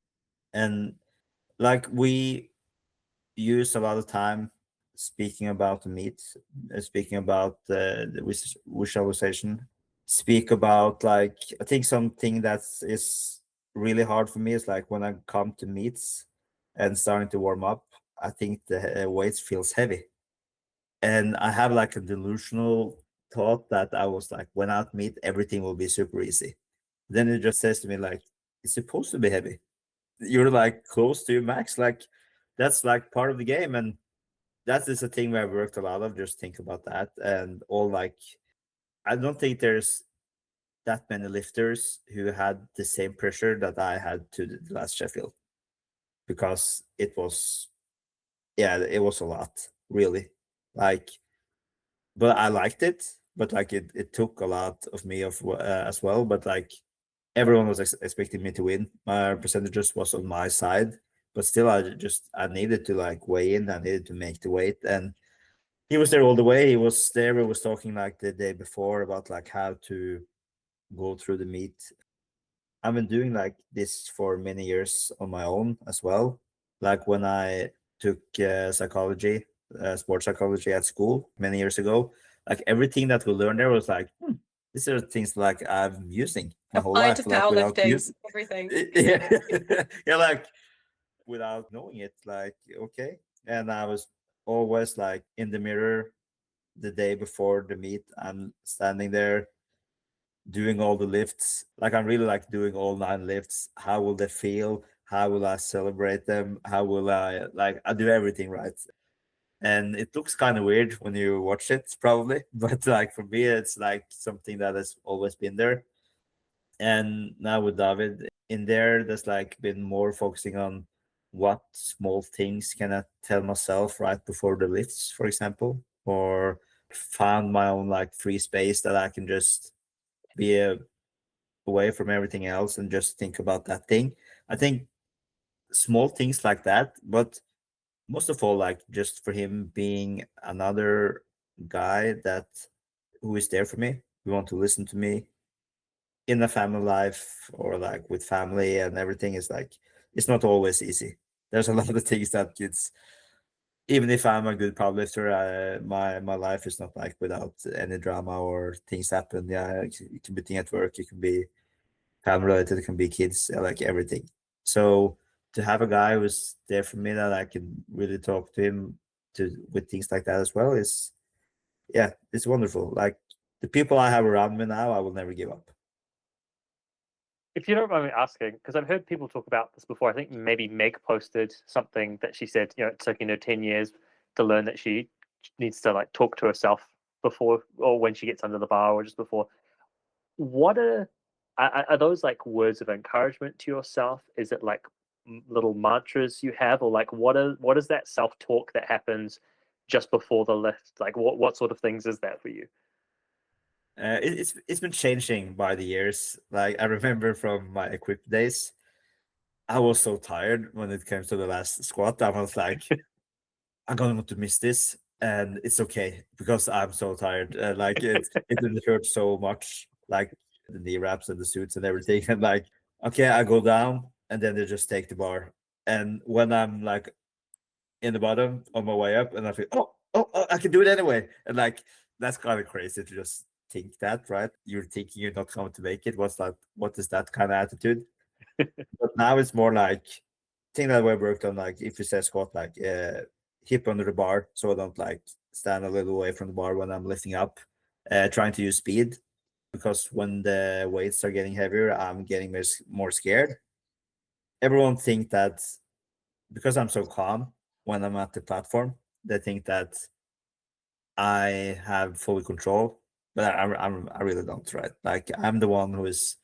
And like we use a lot of time speaking about the meat, speaking about the visualization, speak about like, I think something that is really hard for me is like when I come to meets and starting to warm up, I think the weights feels heavy. And I have like a delusional thought that I was like, when I meet, everything will be super easy. Then it just says to me like, it's supposed to be heavy. You're like close to your max. Like that's like part of the game. And that is a thing where I've worked a lot of. Just think about that. And all like, I don't think there's that many lifters who had the same pressure that I had to the last Sheffield, because it was, yeah, it was a lot, really. Like, but I liked it. But like it took a lot of me as well. But like everyone was expecting me to win. My percentages was on my side, but still, I needed to like weigh in. I needed to make the weight, and he was there all the way. He was there. We was talking like the day before about like how to go through the meet. I've been doing like this for many years on my own as well. Like when I took psychology, sports psychology at school many years ago, like everything that we learned there was like, these are things like I'm using my whole Applied to life, like without powerlifting, everything. yeah, yeah, like without knowing it, like okay. And I was always like in the mirror the day before the meet. I'm standing there doing all the lifts. Like I'm really like doing all 9 lifts. How will they feel? How will I celebrate them? How will I do everything right? And it looks kind of weird when you watch it, probably, but like for me, it's like something that has always been there. And now with David in there, there's like been more focusing on what small things can I tell myself right before the lifts, for example, or found my own like free space that I can just be away from everything else and just think about that thing. I think small things like that, but most of all, like just for him being another guy that who is there for me, who want to listen to me in a family life or like with family and everything is like it's not always easy. There's a lot of things that kids, even if I'm a good powerlifter, my life is not like without any drama or things happen. Yeah, it can be thing at work, it can be family related, it can be kids, like everything. So to have a guy who's there for me that I can really talk to him to with things like that as well is, yeah, it's wonderful. Like the people I have around me now, I will never give up. If you don't mind me asking, because I've heard people talk about this before, I think maybe Meg posted something that she said, it took 10 years to learn that she needs to like talk to herself before or when she gets under the bar or just before. What are those like words of encouragement to yourself? Is it like little mantras you have, or like what is that self-talk that happens just before the lift? Like what sort of things is that for you? It's been changing by the years. Like I remember from my equipped days, I was so tired when it came to the last squat. I was like, I'm gonna want to miss this, and it's okay because I'm so tired. Like it didn't hurt so much, like the knee wraps and the suits and everything. And like, okay, I go down, and then they just take the bar. And when I'm like in the bottom on my way up, and I feel, oh, I can do it anyway. And like that's kind of crazy to just think that, right? You're thinking you're not going to make it. What is that kind of attitude? But now it's more like thing that we worked on, like if you say squat, like hip under the bar, so I don't like stand a little away from the bar when I'm lifting up. Trying to use speed because when the weights are getting heavier, I'm getting more scared. Everyone think that because I'm so calm when I'm at the platform, they think that I have fully control, but I really don't, right? Like I'm the one who is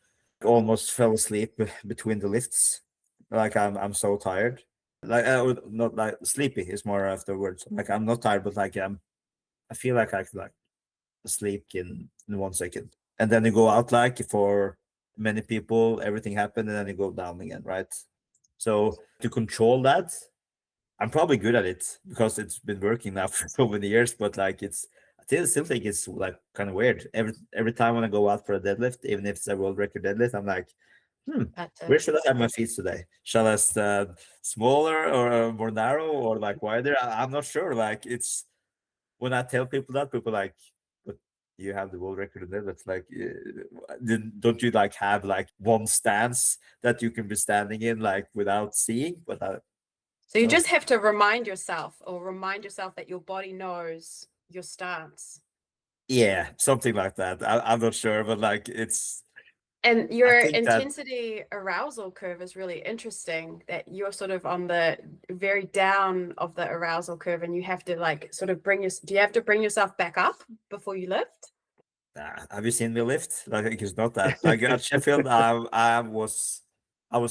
almost fell asleep between the lifts. Like I'm so tired. Like not like sleepy is more of the words. Like I'm not tired, but like I feel like I could like sleep in 1 second, and then you go out like for many people, everything happened, and then you go down again, right? So to control that, I'm probably good at it because it's been working now for so many years. But like still think it's like kind of weird. Every time when I go out for a deadlift, even if it's a world record deadlift, I'm like, where should I have my feet today? Shall I stand smaller or more narrow or like wider? I'm not sure. Like it's when I tell people that, people like, but you have the world record in deadlift. Like, don't you like have like one stance that you can be standing in like without seeing? But So you no. just have to remind yourself that your body knows your stance. Yeah, something like that. I'm not sure, but like it's. And your think that intensity arousal curve is really interesting, that you're sort of on the very down of the arousal curve, and you have to like sort of do you have to bring yourself back up before you lift? have you seen me lift? Like it's not that. Like at Sheffield, I was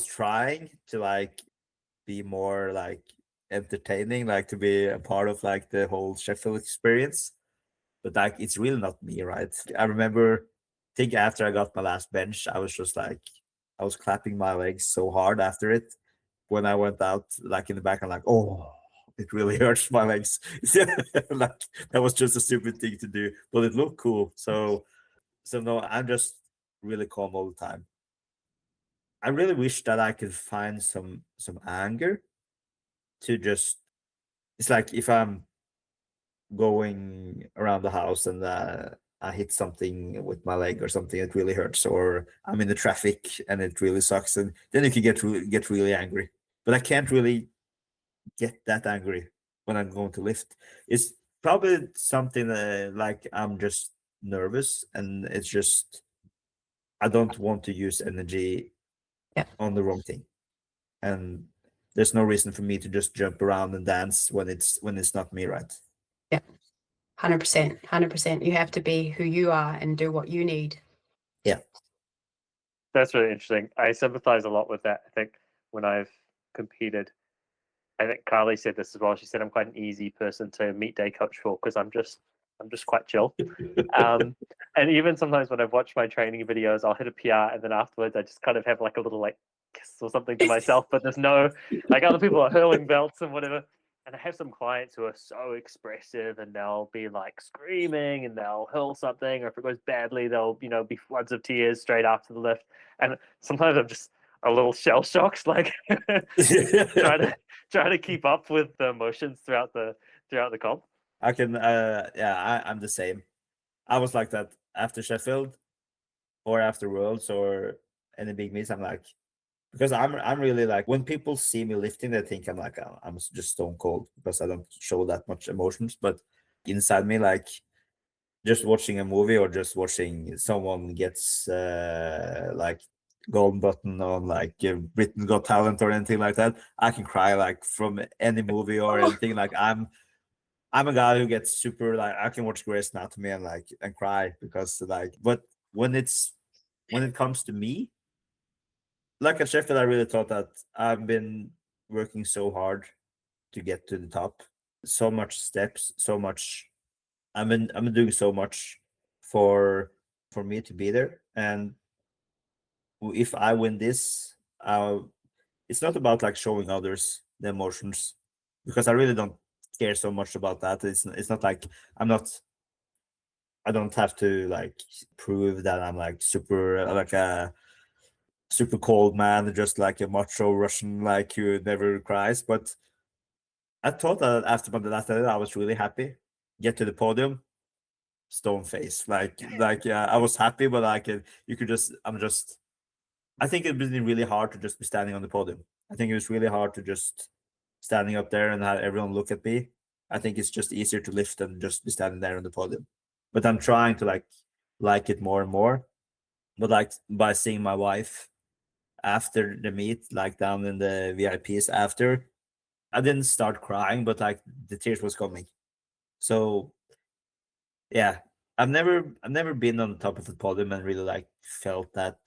trying to like be more like entertaining, like to be a part of like the whole Sheffield experience. But like it's really not me, right? I remember think after I got my last bench, I was just like I was clapping my legs so hard after it. When I went out like in the back, I'm like, oh, it really hurts my legs. Like that was just a stupid thing to do, but it looked cool. So no, I'm just really calm all the time. I really wish that I could find some anger to just it's like if I'm going around the house and I hit something with my leg or something, it really hurts, or I'm in the traffic and it really sucks, and then you can get really angry. But I can't really get that angry when I'm going to lift. It's probably something like I'm just nervous, and it's just I don't want to use energy Yeah. on the wrong thing, and there's no reason for me to just jump around and dance when it's not me, right? Yeah. 100%. You have to be who you are and do what you need. Yeah. That's really interesting. I sympathize a lot with that. I think when I've competed, I think Carly said this as well. She said I'm quite an easy person to meet day coach for because I'm just quite chill. And even sometimes when I've watched my training videos, I'll hit a PR and then afterwards I just kind of have like a little like kiss or something to myself. But there's no like other people are hurling belts and whatever. And I have some clients who are so expressive and they'll be like screaming and they'll hurl something, or if it goes badly, they'll be floods of tears straight after the lift. And sometimes I'm just a little shell shocked, like try to keep up with the emotions throughout the comp. I can, I'm the same. I was like that after Sheffield or after Worlds or any big meets. I'm like, because I'm really like, when people see me lifting, they think I'm like, I'm just stone cold because I don't show that much emotions. But inside me, like just watching a movie or just watching someone gets like golden button on like Britain Got Talent or anything like that, I can cry like from any movie or anything. Like I'm a guy who gets super like, I can watch Grey's Anatomy and cry because like, but when it comes to me, like at Sheffield, I really thought that I've been working so hard to get to the top, so much steps, so much. I've been doing so much for me to be there, and if I win this, it's not about like showing others the emotions, because I really don't care so much about that. It's not like I don't have to like prove that I'm like super like a super cold man, just like a macho Russian like who never cries. But I thought that after my last edit, I was really happy. Get to the podium, stone face. Like I was happy, but like you could just I think it's been really hard to just be standing on the podium. I think it was really hard to just standing up there and have everyone look at me. I think it's just easier to lift than just be standing there on the podium. But I'm trying to like it more and more. But like by seeing my wife after the meet, like down in the VIPs after, I didn't start crying, but like the tears was coming. So yeah, I've never been on the top of the podium and really like felt that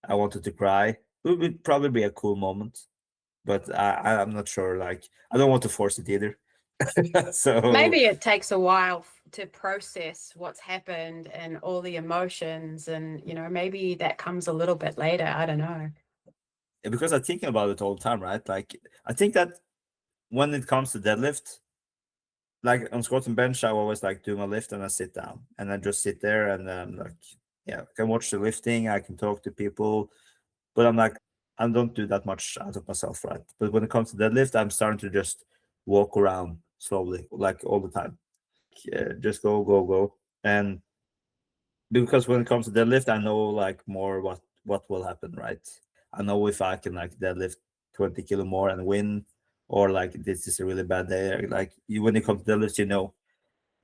I wanted to cry. It would probably be a cool moment, but I'm not sure. Like I don't want to force it either. So maybe it takes a while to process what's happened and all the emotions, and maybe that comes a little bit later. I don't know. Because I'm thinking about it all the time, right? Like I think that when it comes to deadlift, like on squat and bench, I always like do my lift and I sit down and I just sit there and like, yeah, I can watch the lifting, I can talk to people, but I'm like, I don't do that much out of myself, right? But when it comes to deadlift, I'm starting to just walk around slowly, like all the time. Yeah, just go. And because when it comes to deadlift, I know like more what will happen, right? I know if I can like deadlift 20 kilo more and win, or like this is a really bad day. Like when it comes to deadlifts,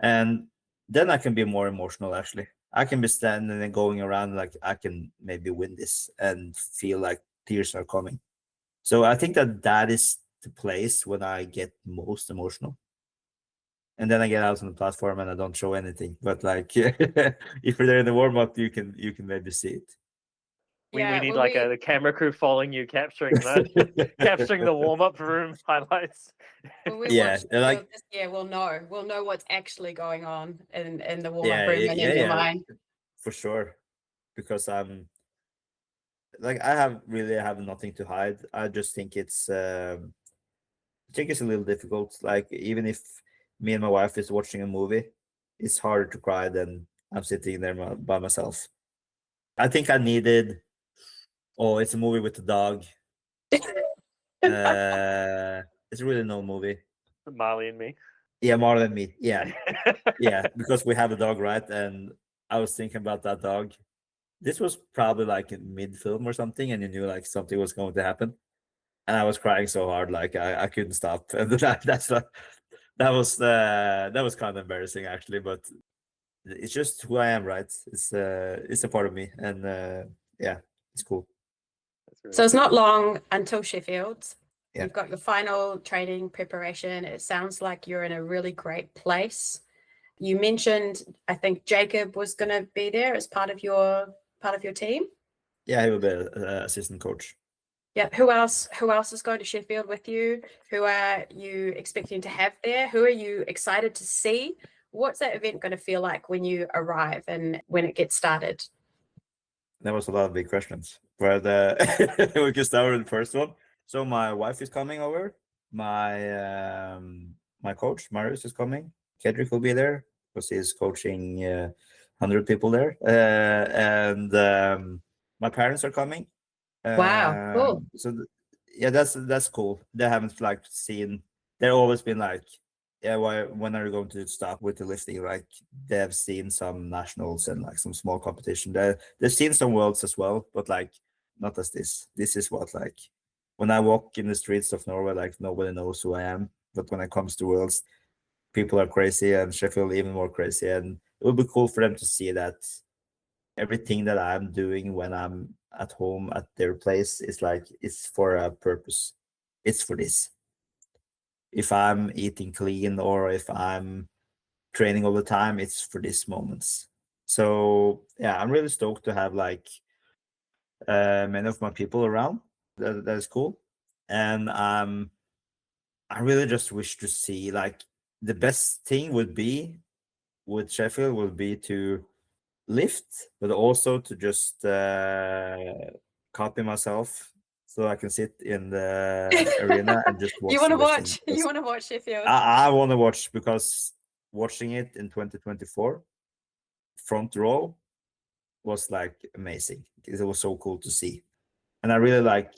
and then I can be more emotional. Actually, I can be standing and going around like I can maybe win this and feel like tears are coming. So I think that is the place when I get most emotional. And then I get out on the platform and I don't show anything. But like, if you're there in the warm up, you can maybe see it. We need like a camera crew following you, capturing the warm up room highlights. When we Yeah, watch like this year, we'll know what's actually going on in the warm up room and in your mind. For sure, because I'm like I have nothing to hide. I just think it's I think it's a little difficult. Like even if me and my wife is watching a movie, it's harder to cry than I'm sitting there by myself. I think I needed. Oh, it's a movie with the dog. It's a really known movie. Marley and Me. Yeah, Marley and Me. Yeah, yeah, because we have a dog, right? And I was thinking about that dog. This was probably like in mid-film or something, and you knew like something was going to happen. And I was crying so hard, like I couldn't stop. And that was kind of embarrassing actually, but it's just who I am, right? It's a part of me, and yeah, it's cool. So it's not long until Sheffield. Yeah. You've got your final training preparation. It sounds like you're in a really great place. You mentioned, I think Jacob was going to be there as part of your team. Yeah, he will be an assistant coach. Yeah. Who else is going to Sheffield with you? Who are you expecting to have there? Who are you excited to see? What's that event going to feel like when you arrive and when it gets started? There was a lot of big questions, but we can start with the first one. So my wife is coming over. My coach Marius is coming. Kedrick will be there because he's coaching 100 people there, and my parents are coming. Wow, cool. Yeah, that's cool. They haven't like seen. They've always been like, yeah, why? When are you going to start with the lifting? Like they've seen some nationals and like some small competition. They've seen some worlds as well, but like not as this. This is what like when I walk in the streets of Norway, like nobody knows who I am. But when it comes to worlds, people are crazy, and Sheffield even more crazy. And it would be cool for them to see that everything that I'm doing when I'm at home at their place is like it's for a purpose. It's for this. If I'm eating clean or if I'm training all the time, it's for these moments. So yeah, I'm really stoked to have like many of my people around. That is cool. And I really just wish to see like the best thing would be with Sheffield would be to lift, but also to just copy myself so I can sit in the arena and just watch You want the to lifting. watch? You want to watch Sheffield? I want to watch because watching it in 2024 front row was like amazing. It was so cool to see, and I really like.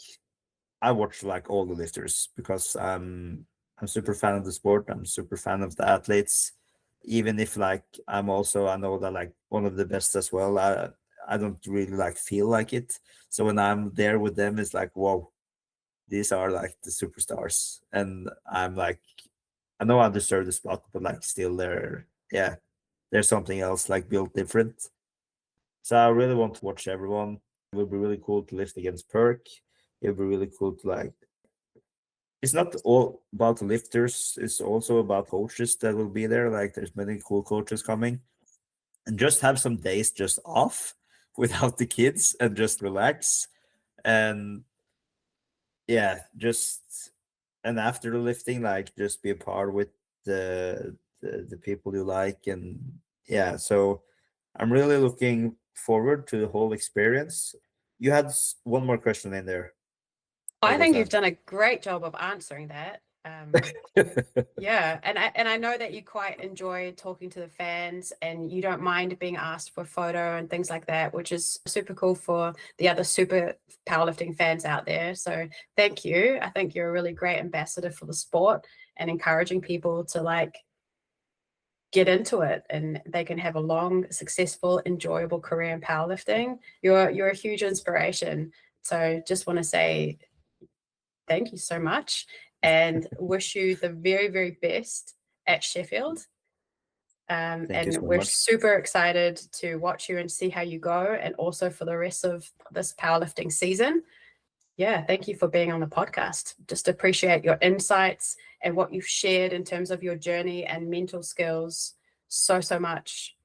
I watch like all the lifters because I'm super fan of the sport. I'm super fan of the athletes. Even if like I'm also I know that like one of the best as well. I don't really like feel like it. So when I'm there with them, it's like whoa, these are like the superstars, and I'm like I know I deserve the spot, but like still yeah, there's something else like built different. So I really want to watch everyone. It would be really cool to lift against Perk. It would be really cool to like it's not all about the lifters, it's also about coaches that will be there. Like there's many cool coaches coming. And just have some days just off without the kids and just relax. And yeah, just and after the lifting, like just be a part with the people you like. And yeah, so I'm really looking forward to the whole experience. You had one more question in there. I What was think you've that? done a great job of answering that. Yeah, and I know that you quite enjoy talking to the fans and you don't mind being asked for a photo and things like that, which is super cool for the other super powerlifting fans out there. So thank you. I think you're a really great ambassador for the sport and encouraging people to like get into it and they can have a long, successful, enjoyable career in powerlifting. You're a huge inspiration. So just want to say thank you so much and wish you the very, very best at Sheffield. Thank you And so we're much. super excited to watch you and see how you go, and also for the rest of this powerlifting season. Yeah, thank you for being on the podcast. Just appreciate your insights and what you've shared in terms of your journey and mental skills so much.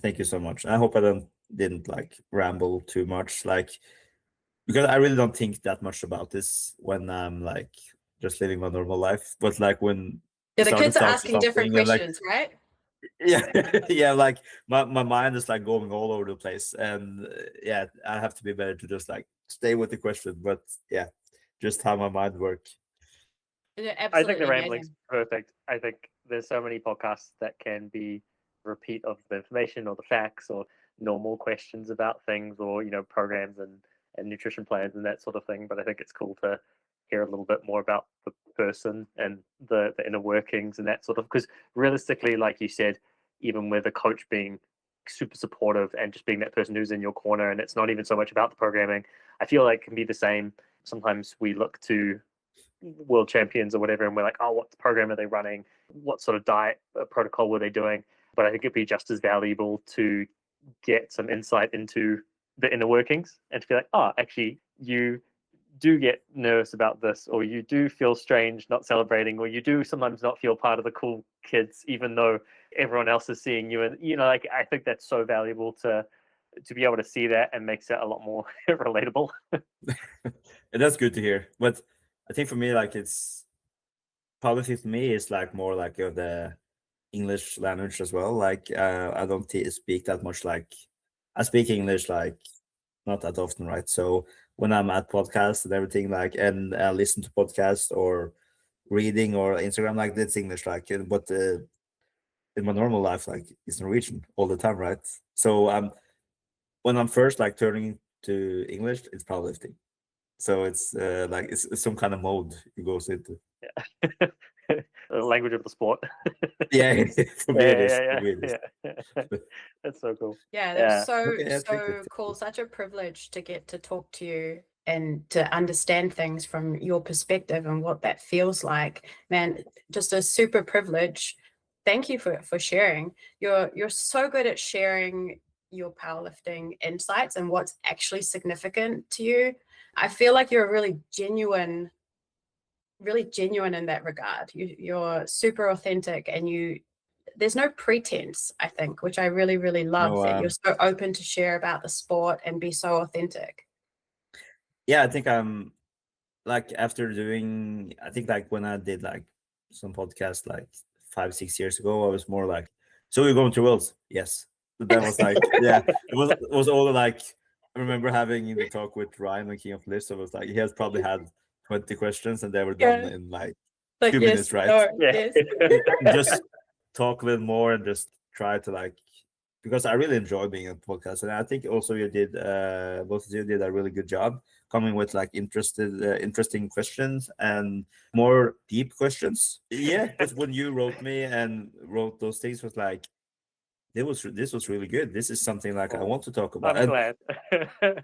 Thank you so much. I hope I didn't like ramble too much, like because I really don't think that much about this when I'm like just living my normal life. But like when Yeah, you the start to kids are talk to asking different something and like questions, right? yeah, yeah, like my mind is like going all over the place, and yeah, I have to be better to just like stay with the question. But yeah, just how my mind work. Yeah, I think the absolutely rambling's amazing. perfect. I think there's so many podcasts that can be repeat of the information or the facts or normal questions about things or programs and nutrition plans and that sort of thing. But I think it's cool to hear a little bit more about the person and the inner workings and that sort of because realistically, like you said, even with a coach being super supportive and just being that person who's in your corner and it's not even so much about the programming, I feel like it can be the same. Sometimes we look to world champions or whatever, and we're like, oh, what program are they running? What sort of diet protocol were they doing? But I think it'd be just as valuable to get some insight into the inner workings and to be like, oh, actually, you do get nervous about this, or you do feel strange not celebrating, or you do sometimes not feel part of the cool kids, even though everyone else is seeing you. And like I think that's so valuable to to be able to see that and makes it a lot more relatable. And that's good to hear. But I think for me, like it's powerlifting for me is like more like the English language as well. Like I don't speak that much. Like I speak English like not that often, right? So when I'm at podcasts and everything, like and I listen to podcasts or reading or Instagram, like that's English. Like but in my normal life, like it's Norwegian all the time, right? So when I'm first like turning to English, it's powerlifting. So it's like it's some kind of mode it goes into. Yeah. The language of the sport. Yeah, for me it is. For me it is. Yeah. That's so cool. Yeah, that's Yeah. so Okay, yeah, thank you. so cool. Such a privilege to get to talk to you and to understand things from your perspective and what that feels like. Man, just a super privilege. Thank you for sharing. You're so good at sharing your powerlifting insights and what's actually significant to you. I feel like you're really genuine in that regard. You're super authentic, and there's no pretense, I think, which I really, really love, No, that you're so open to share about the sport and be so authentic. yeah, I think I'm like after doing, I think like when I did like some podcast like 5-6 years ago, I was more like, so we're going to Worlds, yes. But that was like, yeah, it was all like, I remember having the talk with Ryan on King of List. So it was like he has probably had 20 questions and they were done in like Like 2 minutes, yes, right? no, Yeah. yes. Just talk a little more and just try to like, because I really enjoy being on podcast, and I think also you did both of you did a really good job coming with like interesting questions and more deep questions. Yeah, but when you wrote me and wrote those things, was like this was really good. This is something like I want to talk about. I'm And glad.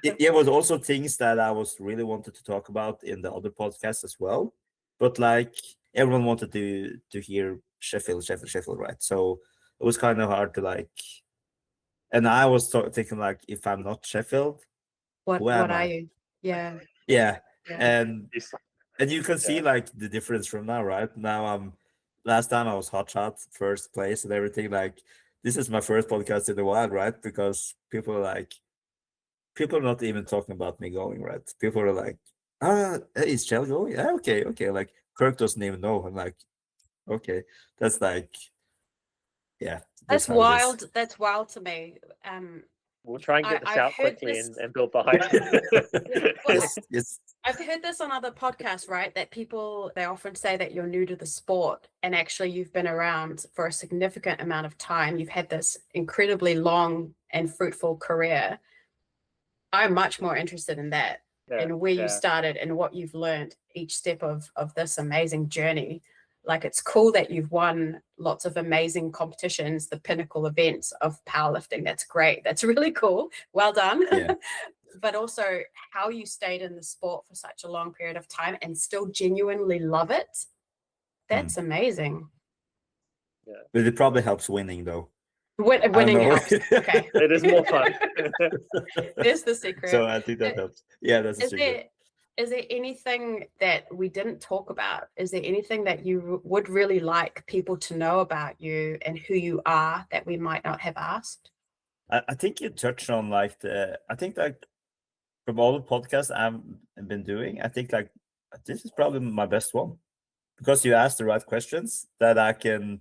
it was also things that I was really wanted to talk about in the other podcasts as well. But like everyone wanted to hear Sheffield, right? So it was kind of hard to like. And I was thinking like, if I'm not Sheffield, who am What are I? you? Yeah. Yeah, Yeah. and you can see Yeah. like the difference from now, right? Now last time I was hotshot first place and everything. Like this is my first podcast in the wild, right? Because people are not even talking about me going, right? People are like, hey, is Kjell going? Yeah, okay. Like Kirk doesn't even know. I'm like, okay, that's like, yeah, that's That's how it is. wild. That's wild to me. We'll try and get this I've out heard quickly this. and build the hype. Yes. I've heard this on other podcasts, right? That people, they often say that you're new to the sport, and actually you've been around for a significant amount of time. You've had this incredibly long and fruitful career. I'm much more interested in that, and where you started and what you've learned each step of this amazing journey. Like, it's cool that you've won lots of amazing competitions, the pinnacle events of powerlifting. That's great. That's really cool. Well done. Yeah. But also how you stayed in the sport for such a long period of time and still genuinely love it. That's amazing. Yeah. But it probably helps winning though. Winning helps. Okay. It is more fun. There's the secret. So I think that helps. Yeah, that's a secret. Is there anything that we didn't talk about? Is there anything that you would really like people to know about you and who you are that we might not have asked? I think you touched on like I think like from all the podcasts I've been doing, I think like this is probably my best one because you asked the right questions that I can.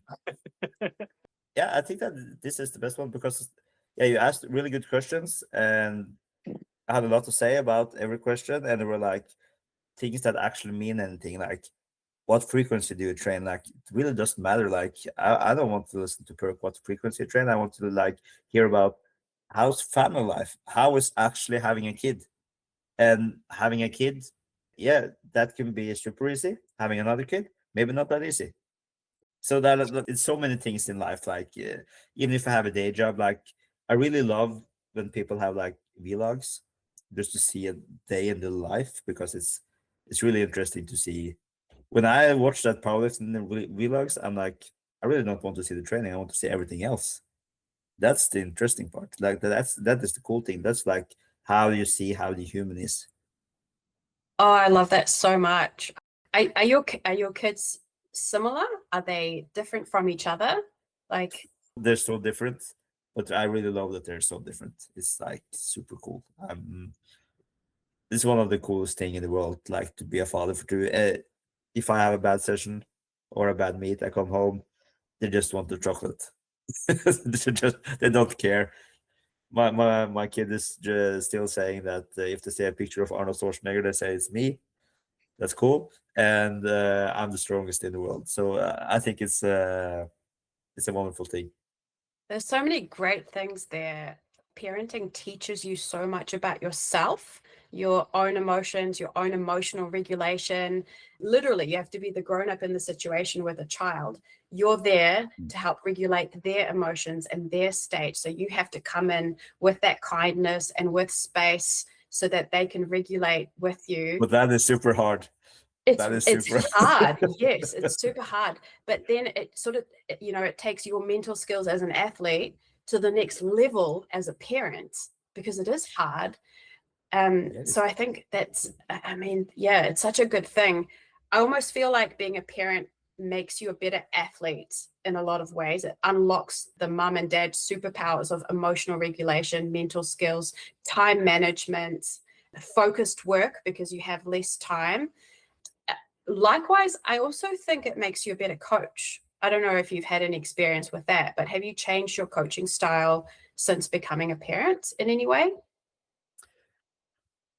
Yeah, I think that this is the best one because you asked really good questions and I had a lot to say about every question, and there were like things that actually mean anything, like what frequency do you train? Like it really doesn't matter. Like I don't want to listen to what frequency you train. I want to like hear about how's family life, how is actually having a kid, and having a kid. Yeah, that can be super easy. Having another kid, maybe not that easy. So that it's so many things in life. Like even if I have a day job, like I really love when people have like vlogs, just to see a day in the life because it's really interesting to see. When I watch that powerlifting vlogs, I'm like, I really don't want to see the training. I want to see everything else. That's the interesting part. Like that is the cool thing. That's like how you see how the human is. Oh, I love that so much. Are your kids similar? Are they different from each other? Like, They're so different, but I really love that they're so different. It's like super cool. This is one of the coolest thing in the world, like to be a father for two. If I have a bad session or a bad meet, I come home, they just want the chocolate. They don't care. My kid is just still saying that if they see a picture of Arnold Schwarzenegger, they say it's me. That's cool, and I'm the strongest in the world. So I think it's a wonderful thing. There's so many great things there. Parenting teaches you so much about yourself, your own emotions, your own emotional regulation. Literally, you have to be the grown up in the situation with a child. You're there to help regulate their emotions and their state. So you have to come in with that kindness and with space so that they can regulate with you. But that is super hard. It's hard. Yes, it's super hard. But then it sort of, it takes your mental skills as an athlete to the next level as a parent, because it is hard. So I think it's such a good thing. I almost feel like being a parent makes you a better athlete in a lot of ways. It unlocks the mum and dad superpowers of emotional regulation, mental skills, time management, focused work because you have less time. Likewise, I also think it makes you a better coach. I don't know if you've had any experience with that, but have you changed your coaching style since becoming a parent in any way?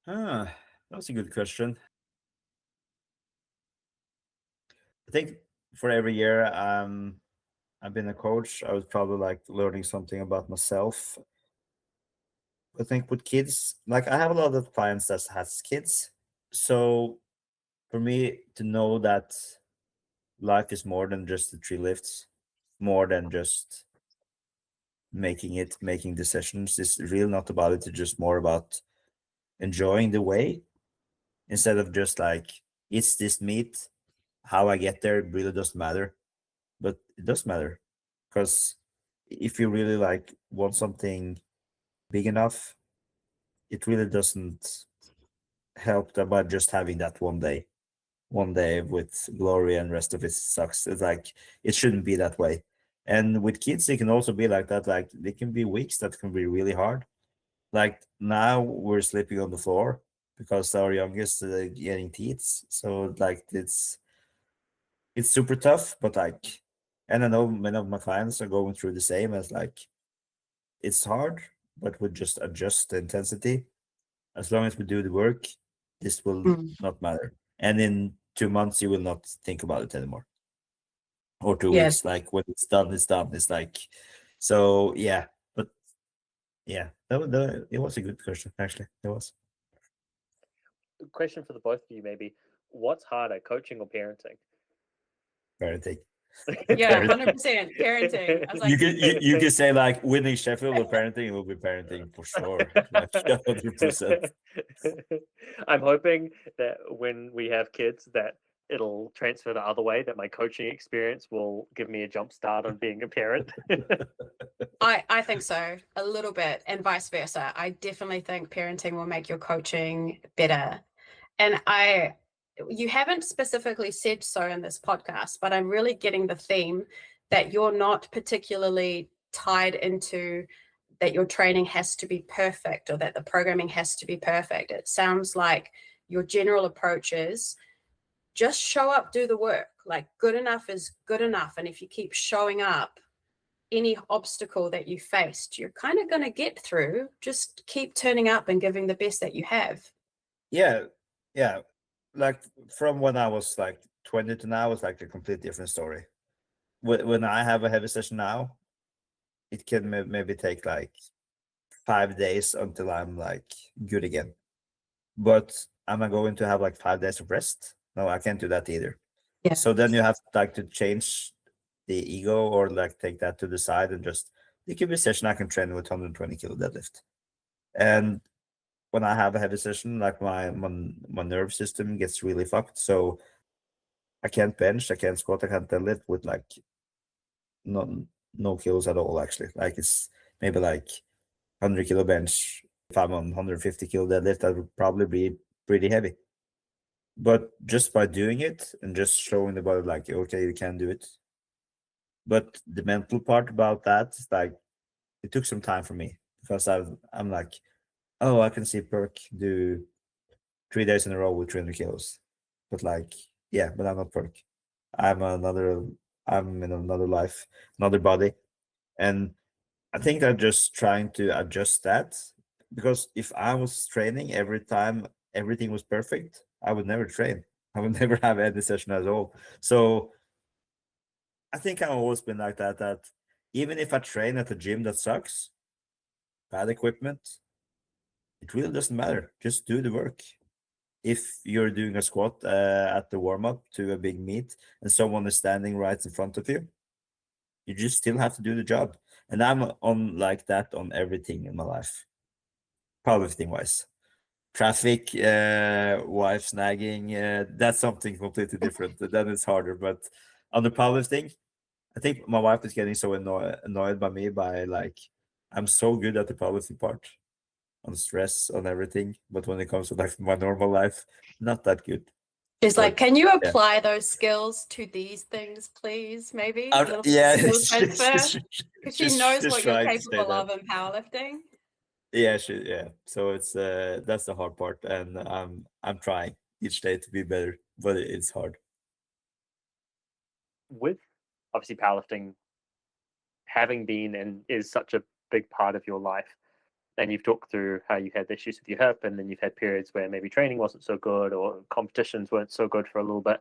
That's a good question. I think for every year I've been a coach, I was probably like learning something about myself. I think with kids, like I have a lot of clients that has kids. So for me to know that life is more than just the 3 lifts, more than just making decisions. It's really not about it. It's just more about enjoying the way instead of just like, it's this meat. How I get there really doesn't matter. But it does matter because if you really like want something big enough, it really doesn't help about just having that one day with glory and rest of it sucks. It's like it shouldn't be that way. And with kids, it can also be like that. Like there can be weeks that can be really hard. Like now we're sleeping on the floor because our youngest getting teeth. So like it's super tough. But like, and I know many of my clients are going through the same as like it's hard, but we just adjust the intensity. As long as we do the work, this will not matter. And in 2 months, you will not think about it anymore. Or 2 weeks, like when it's done, it's done. It's like, so yeah. But yeah, it was a good question, actually. It was. Question for the both of you, maybe. What's harder, coaching or parenting? Parenting. Yeah, 100% parenting. I was like, you could say like winning Sheffield or parenting, it will be parenting for sure. Like 100%. I'm hoping that when we have kids that it'll transfer the other way, that my coaching experience will give me a jump start on being a parent. I think so, a little bit, and vice versa. I definitely think parenting will make your coaching better. And you haven't specifically said so in this podcast, but I'm really getting the theme that you're not particularly tied into that your training has to be perfect or that the programming has to be perfect. It sounds like your general approach is just show up, do the work. Like good enough is good enough. And if you keep showing up, any obstacle that you faced, you're kind of going to get through. Just keep turning up and giving the best that you have. Yeah. Like from when I was like 20 to now, it's like a complete different story. When I have a heavy session now, it can maybe take like 5 days until I'm like good again. But am I going to have like 5 days of rest? No, I can't do that either. Yeah. So then you have like to change the ego or like take that to the side and just, it could be a session I can train with 120 kilo deadlift. And when I have a heavy session, like my nerve system gets really fucked. So I can't bench, I can't squat, I can't deadlift with like no kilos at all, actually. Like it's maybe like 100 kilo bench. If I'm on 150 kilo deadlift, that would probably be pretty heavy. But just by doing it and just showing the body like, okay, you can do it. But the mental part about that is like it took some time for me because I'm like, oh, I can see Perk do 3 days in a row with 300 kilos, but like, yeah, but I'm not Perk. I'm another. I'm in another life, another body, and I think I'm just trying to adjust that because if I was training every time everything was perfect, I would never train. I would never have any session at all. So I think I've always been like that. That even if I train at a gym that sucks, bad equipment, it really doesn't matter. Just do the work. If you're doing a squat at the warm up to a big meet and someone is standing right in front of you, you just still have to do the job. And I'm on like that on everything in my life, powerlifting wise. Traffic, wife snagging, that's something completely different. Then it's harder. But on the powerlifting, I think my wife is getting so annoyed by me by like I'm so good at the powerlifting part, on stress, on everything. But when it comes to like my normal life, not that good. She's like, But can you yeah, apply those skills to these things, please? Maybe a little bit yeah, of skill transfer, because she knows just what you're trying to say capable that. of in powerlifting. Yeah, yeah. So it's that's the hard part, and I'm trying each day to be better, but it's hard. With obviously powerlifting having been and is such a big part of your life, and you've talked through how you had issues with your hip, and then you've had periods where maybe training wasn't so good or competitions weren't so good for a little bit.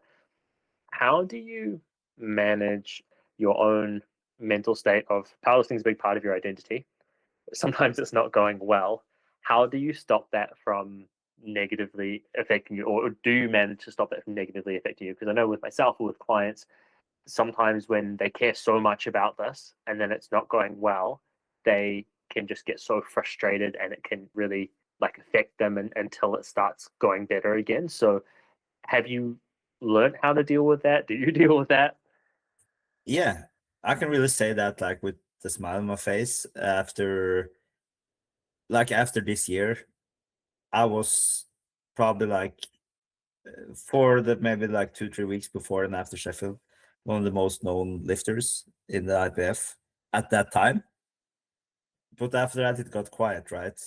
How do you manage your own mental state of powerlifting is a big part of your identity? Sometimes it's not going well. How do you stop that from negatively affecting you, or do you manage to stop that from negatively affecting you? Because I know with myself or with clients, sometimes when they care so much about this and then it's not going well, they can just get so frustrated and it can really like affect them until it starts going better again. So have you learned how to deal with that? Do you deal with that? Yeah, I can really say that like with the smile on my face after this year, I was probably like for the maybe like 2 3 weeks before and after Sheffield, one of the most known lifters in the IPF at that time. But after that, it got quiet, right?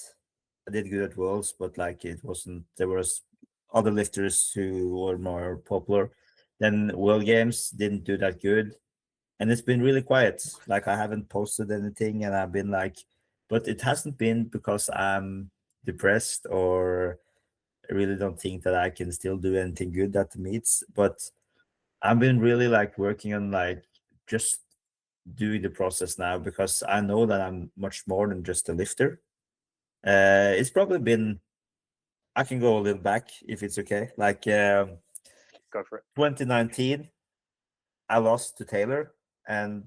I did good at Worlds, but like it wasn't. There was other lifters who were more popular. Then World Games didn't do that good, and it's been really quiet. Like I haven't posted anything, and I've been like, but it hasn't been because I'm depressed or I really don't think that I can still do anything good at the meets. But I've been really like working on like just doing the process now because I know that I'm much more than just a lifter. It's probably been I can go a little back if it's okay. Like Go for it. 2019, I lost to Taylor, and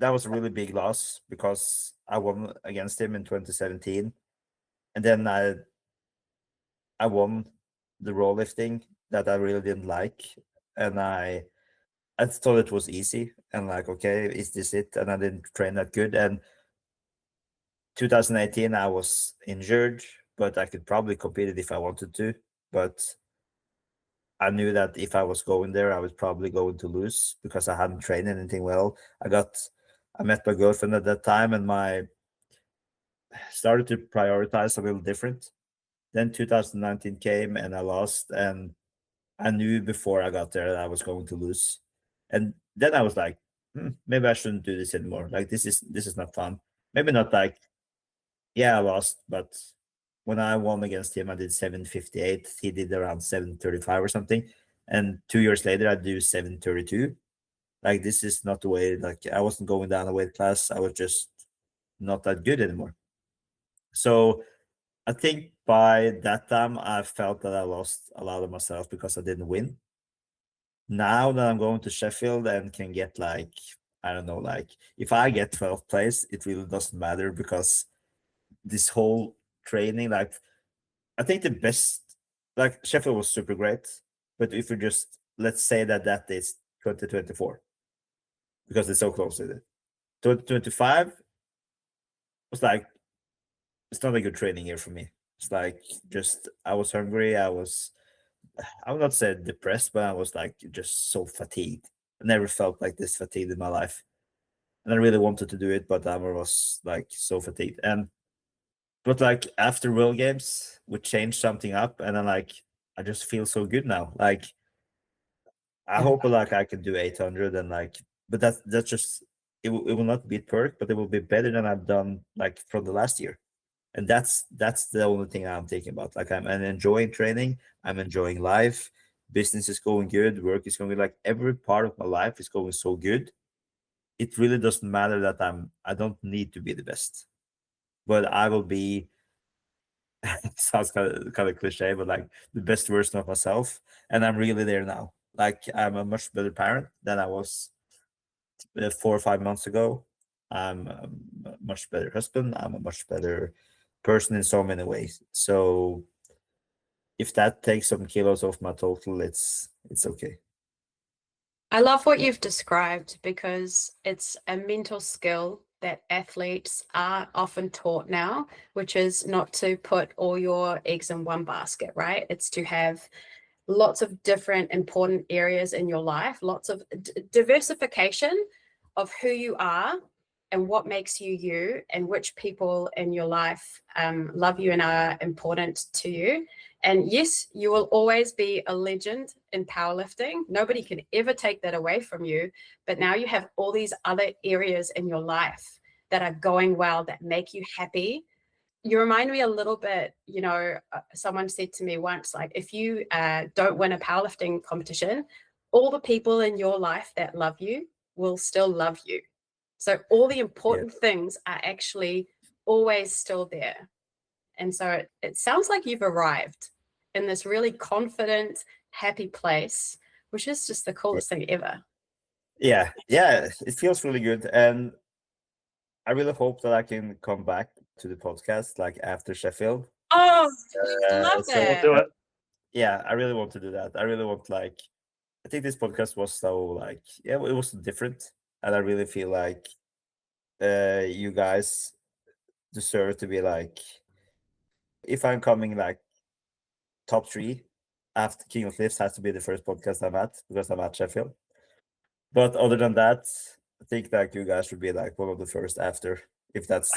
that was a really big loss because I won against him in 2017, and then I won the row lifting that I really didn't like, and I thought it was easy and like okay, is this it? And I didn't train that good. And 2018, I was injured, but I could probably compete it if I wanted to. But I knew that if I was going there, I was probably going to lose because I hadn't trained anything well. I met my girlfriend at that time, and my started to prioritize a little different. Then 2019 came, and I lost, and I knew before I got there that I was going to lose. And then I was like, maybe I shouldn't do this anymore. Like this is not fun. Maybe not like, yeah, I lost, but when I won against him, I did 758. He did around 735 or something. And 2 years later, I do 732. Like this is not the way. Like I wasn't going down a weight class. I was just not that good anymore. So I think by that time, I felt that I lost a lot of myself because I didn't win. Now that I'm going to Sheffield and can get like, I don't know, like if I get 12th place, it really doesn't matter because this whole training, like I think the best, like Sheffield was super great, but if you just let's say that is 2024 because it's so close to it. 2025 was like it's not a good training year for me. It's like just I was hungry. I would not say depressed, but I was like just so fatigued. I never felt like this fatigued in my life. and I really wanted to do it, but I was like so fatigued. But like after World Games, we changed something up, and then like I just feel so good now. Like I hope like I can do 800 and like, but that's just it will not beat Perk, but it will be better than I've done like from the last year. And that's the only thing I'm thinking about. Like I'm enjoying training, I'm enjoying life, business is going good, work is going good, like every part of my life is going so good. It really doesn't matter that I don't need to be the best, but I will be sounds kind of cliche, but like the best version of myself. And I'm really there now. Like I'm a much better parent than I was 4 or 5 months ago. I'm a much better husband. I'm a much better person in so many ways. So if that takes some kilos off my total, it's okay. I love what you've described because it's a mental skill that athletes are often taught now, which is not to put all your eggs in one basket, right? It's to have lots of different important areas in your life, lots of diversification of who you are and what makes you you, and which people in your life love you and are important to you. And yes, you will always be a legend in powerlifting. Nobody can ever take that away from you. But now you have all these other areas in your life that are going well, that make you happy. You remind me a little bit, someone said to me once, like, if you don't win a powerlifting competition, all the people in your life that love you will still love you. So all the important things are actually always still there. And so it sounds like you've arrived in this really confident, happy place, which is just the coolest thing ever. Yeah, it feels really good. And I really hope that I can come back to the podcast like after Sheffield. Oh, we would love So We'll that. do it. yeah, I really want to do that. I really want like I think this podcast was so like it was different, and I really feel like you guys deserve to be like if I'm coming like top 3 after King of Lifts has to be the first podcast I'm at because I'm at Sheffield. But other than that, I think like you guys should be like one of the first after if that's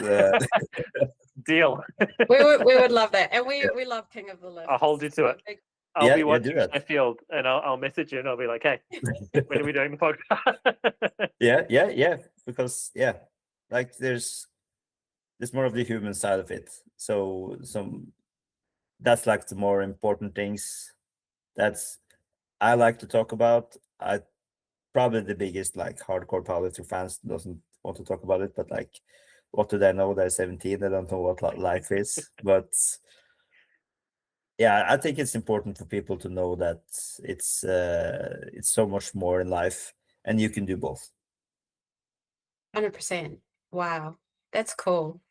Deal. We would love that. And we love King of the Lifts. I'll hold you to it. Big- I'll be do watching that. Sheffield, and I'll message you, and I'll be like, "Hey, when are we doing the podcast?" yeah, because like there's more of the human side of it. So that's like the more important things that's I like to talk about. I probably the biggest like hardcore powerlifting fans doesn't want to talk about it, but like what do they know? They're 17, they don't know what life is. But yeah, I think it's important for people to know that it's so much more in life and you can do both. 100%. Wow. That's cool.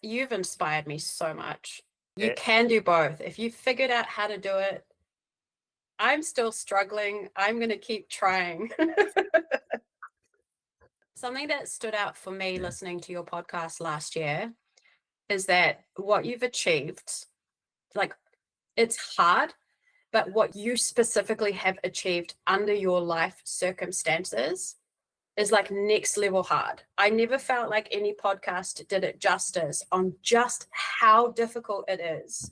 You've inspired me so much. You Yeah. can do both. If you figured out how to do it, I'm still struggling. I'm going to keep trying. Something that stood out for me listening to your podcast last year is that what you've achieved, like, it's hard, but what you specifically have achieved under your life circumstances is like next level hard. I never felt like any podcast did it justice on just how difficult it is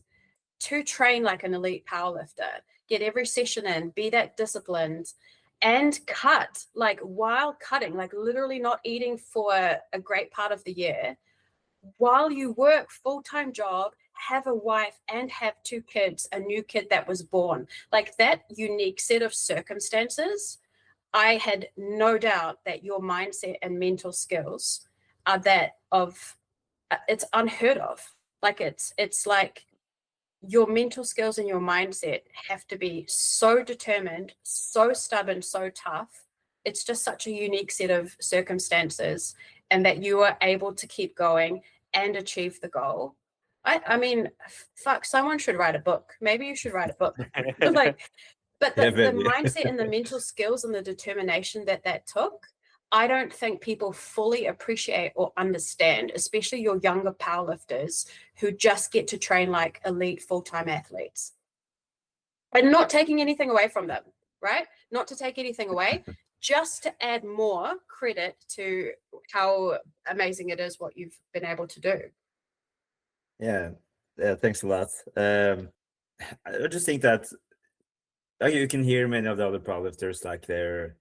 to train like an elite powerlifter, get every session in, be that disciplined, and cut, like while cutting, like literally not eating for a great part of the year, while you work full-time job, have a wife, and have 2 kids, a new kid that was born. Like that unique set of circumstances, I had no doubt that your mindset and mental skills are that of it's unheard of. Like it's like your mental skills and your mindset have to be so determined, so stubborn, so tough. It's just such a unique set of circumstances, and that you are able to keep going and achieve the goal. I mean, fuck, someone should write a book. Maybe you should write a book. Like, but the mindset and the mental skills and the determination that took, I don't think people fully appreciate or understand, especially your younger powerlifters who just get to train like elite full-time athletes. And not taking anything away from them, right? Not to take anything away, just to add more credit to how amazing it is what you've been able to do. Yeah, thanks a lot. I just think that you can hear many of the other powerlifters like they're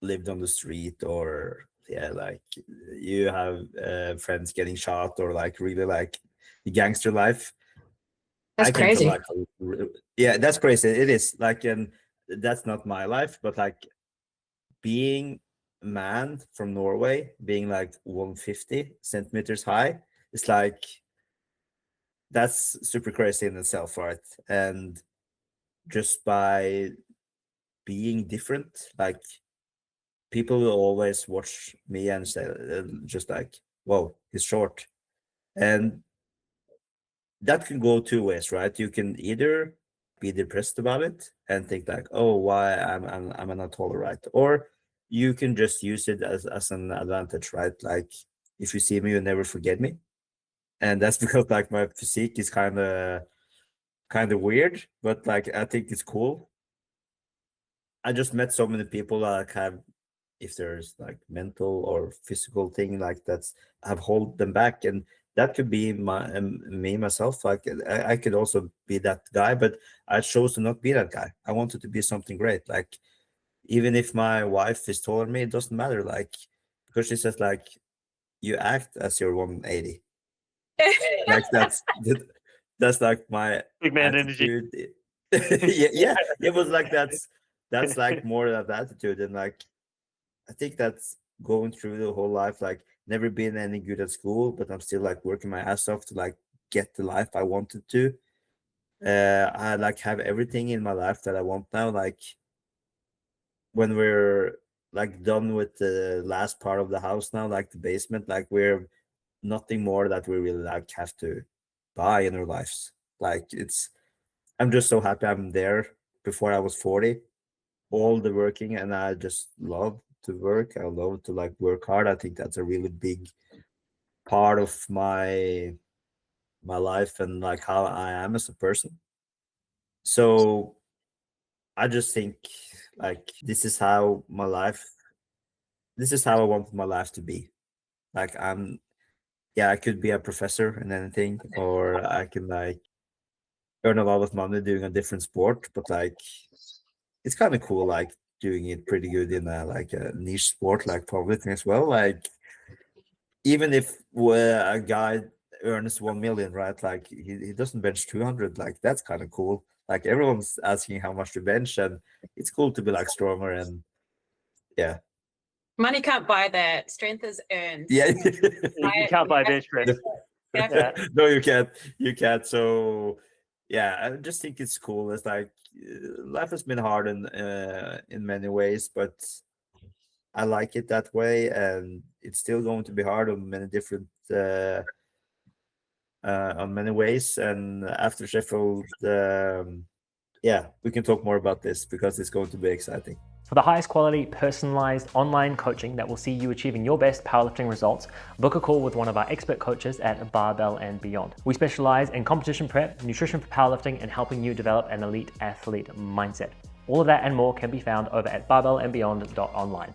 lived on the street, or like you have friends getting shot, or like really like the gangster life. That's I came from crazy. like that's crazy. It is like, and that's not my life, but like being a man from Norway, being like 150 centimeters high, it's like that's super crazy in itself, right? And just by being different, like people will always watch me and say, just like, whoa, he's short. And that can go two ways, right? You can either be depressed about it and think like, oh, why I'm not taller, right? Or you can just use it as an advantage, right? Like if you see me, you never forget me. And that's because like my physique is kind of weird, but like I think it's cool. I just met so many people that have, if there's like mental or physical thing like that's have hold them back, and that could be me myself. Like I could also be that guy, but I chose to not be that guy. I wanted to be something great. Like even if my wife is taller than me, it doesn't matter. Like because she says like you act as you're 180. Like that's like my Big man energy. attitude. Yeah. It was like that's like more of that attitude, and like I think that's going through the whole life, like never been any good at school, but I'm still like working my ass off to like get the life I wanted to. I like have everything in my life that I want now. Like when we're like done with the last part of the house now, like the basement, like we're nothing more that we really like have to buy in our lives. Like I'm just so happy I'm there before I was 40. All the working, and I just love to work. I love to like work hard. I think that's a really big part of my life and like how I am as a person. So I just think like this is how I want my life to be. Like I could be a professor in anything, or I can like earn a lot of money doing a different sport, but like it's kind of cool like doing it pretty good in a niche sport like powerlifting as well. Like even if a guy earns 1 million, right? Like he doesn't bench 200. Like that's kind of cool. Like everyone's asking how much to bench, and it's cool to be like stronger. And yeah, Money can't buy that. Strength is earned. yeah. You can't buy bench press. Yeah. No, you can't. You can't. So yeah, I just think it's cool. It's like life has been hard in many ways, but I like it that way, and it's still going to be hard on many different on many ways. And after Sheffield, we can talk more about this because it's going to be exciting. For the highest quality, personalized online coaching that will see you achieving your best powerlifting results, book a call with one of our expert coaches at Barbell and Beyond. We specialize in competition prep, nutrition for powerlifting, and helping you develop an elite athlete mindset. All of that and more can be found over at barbellandbeyond.online.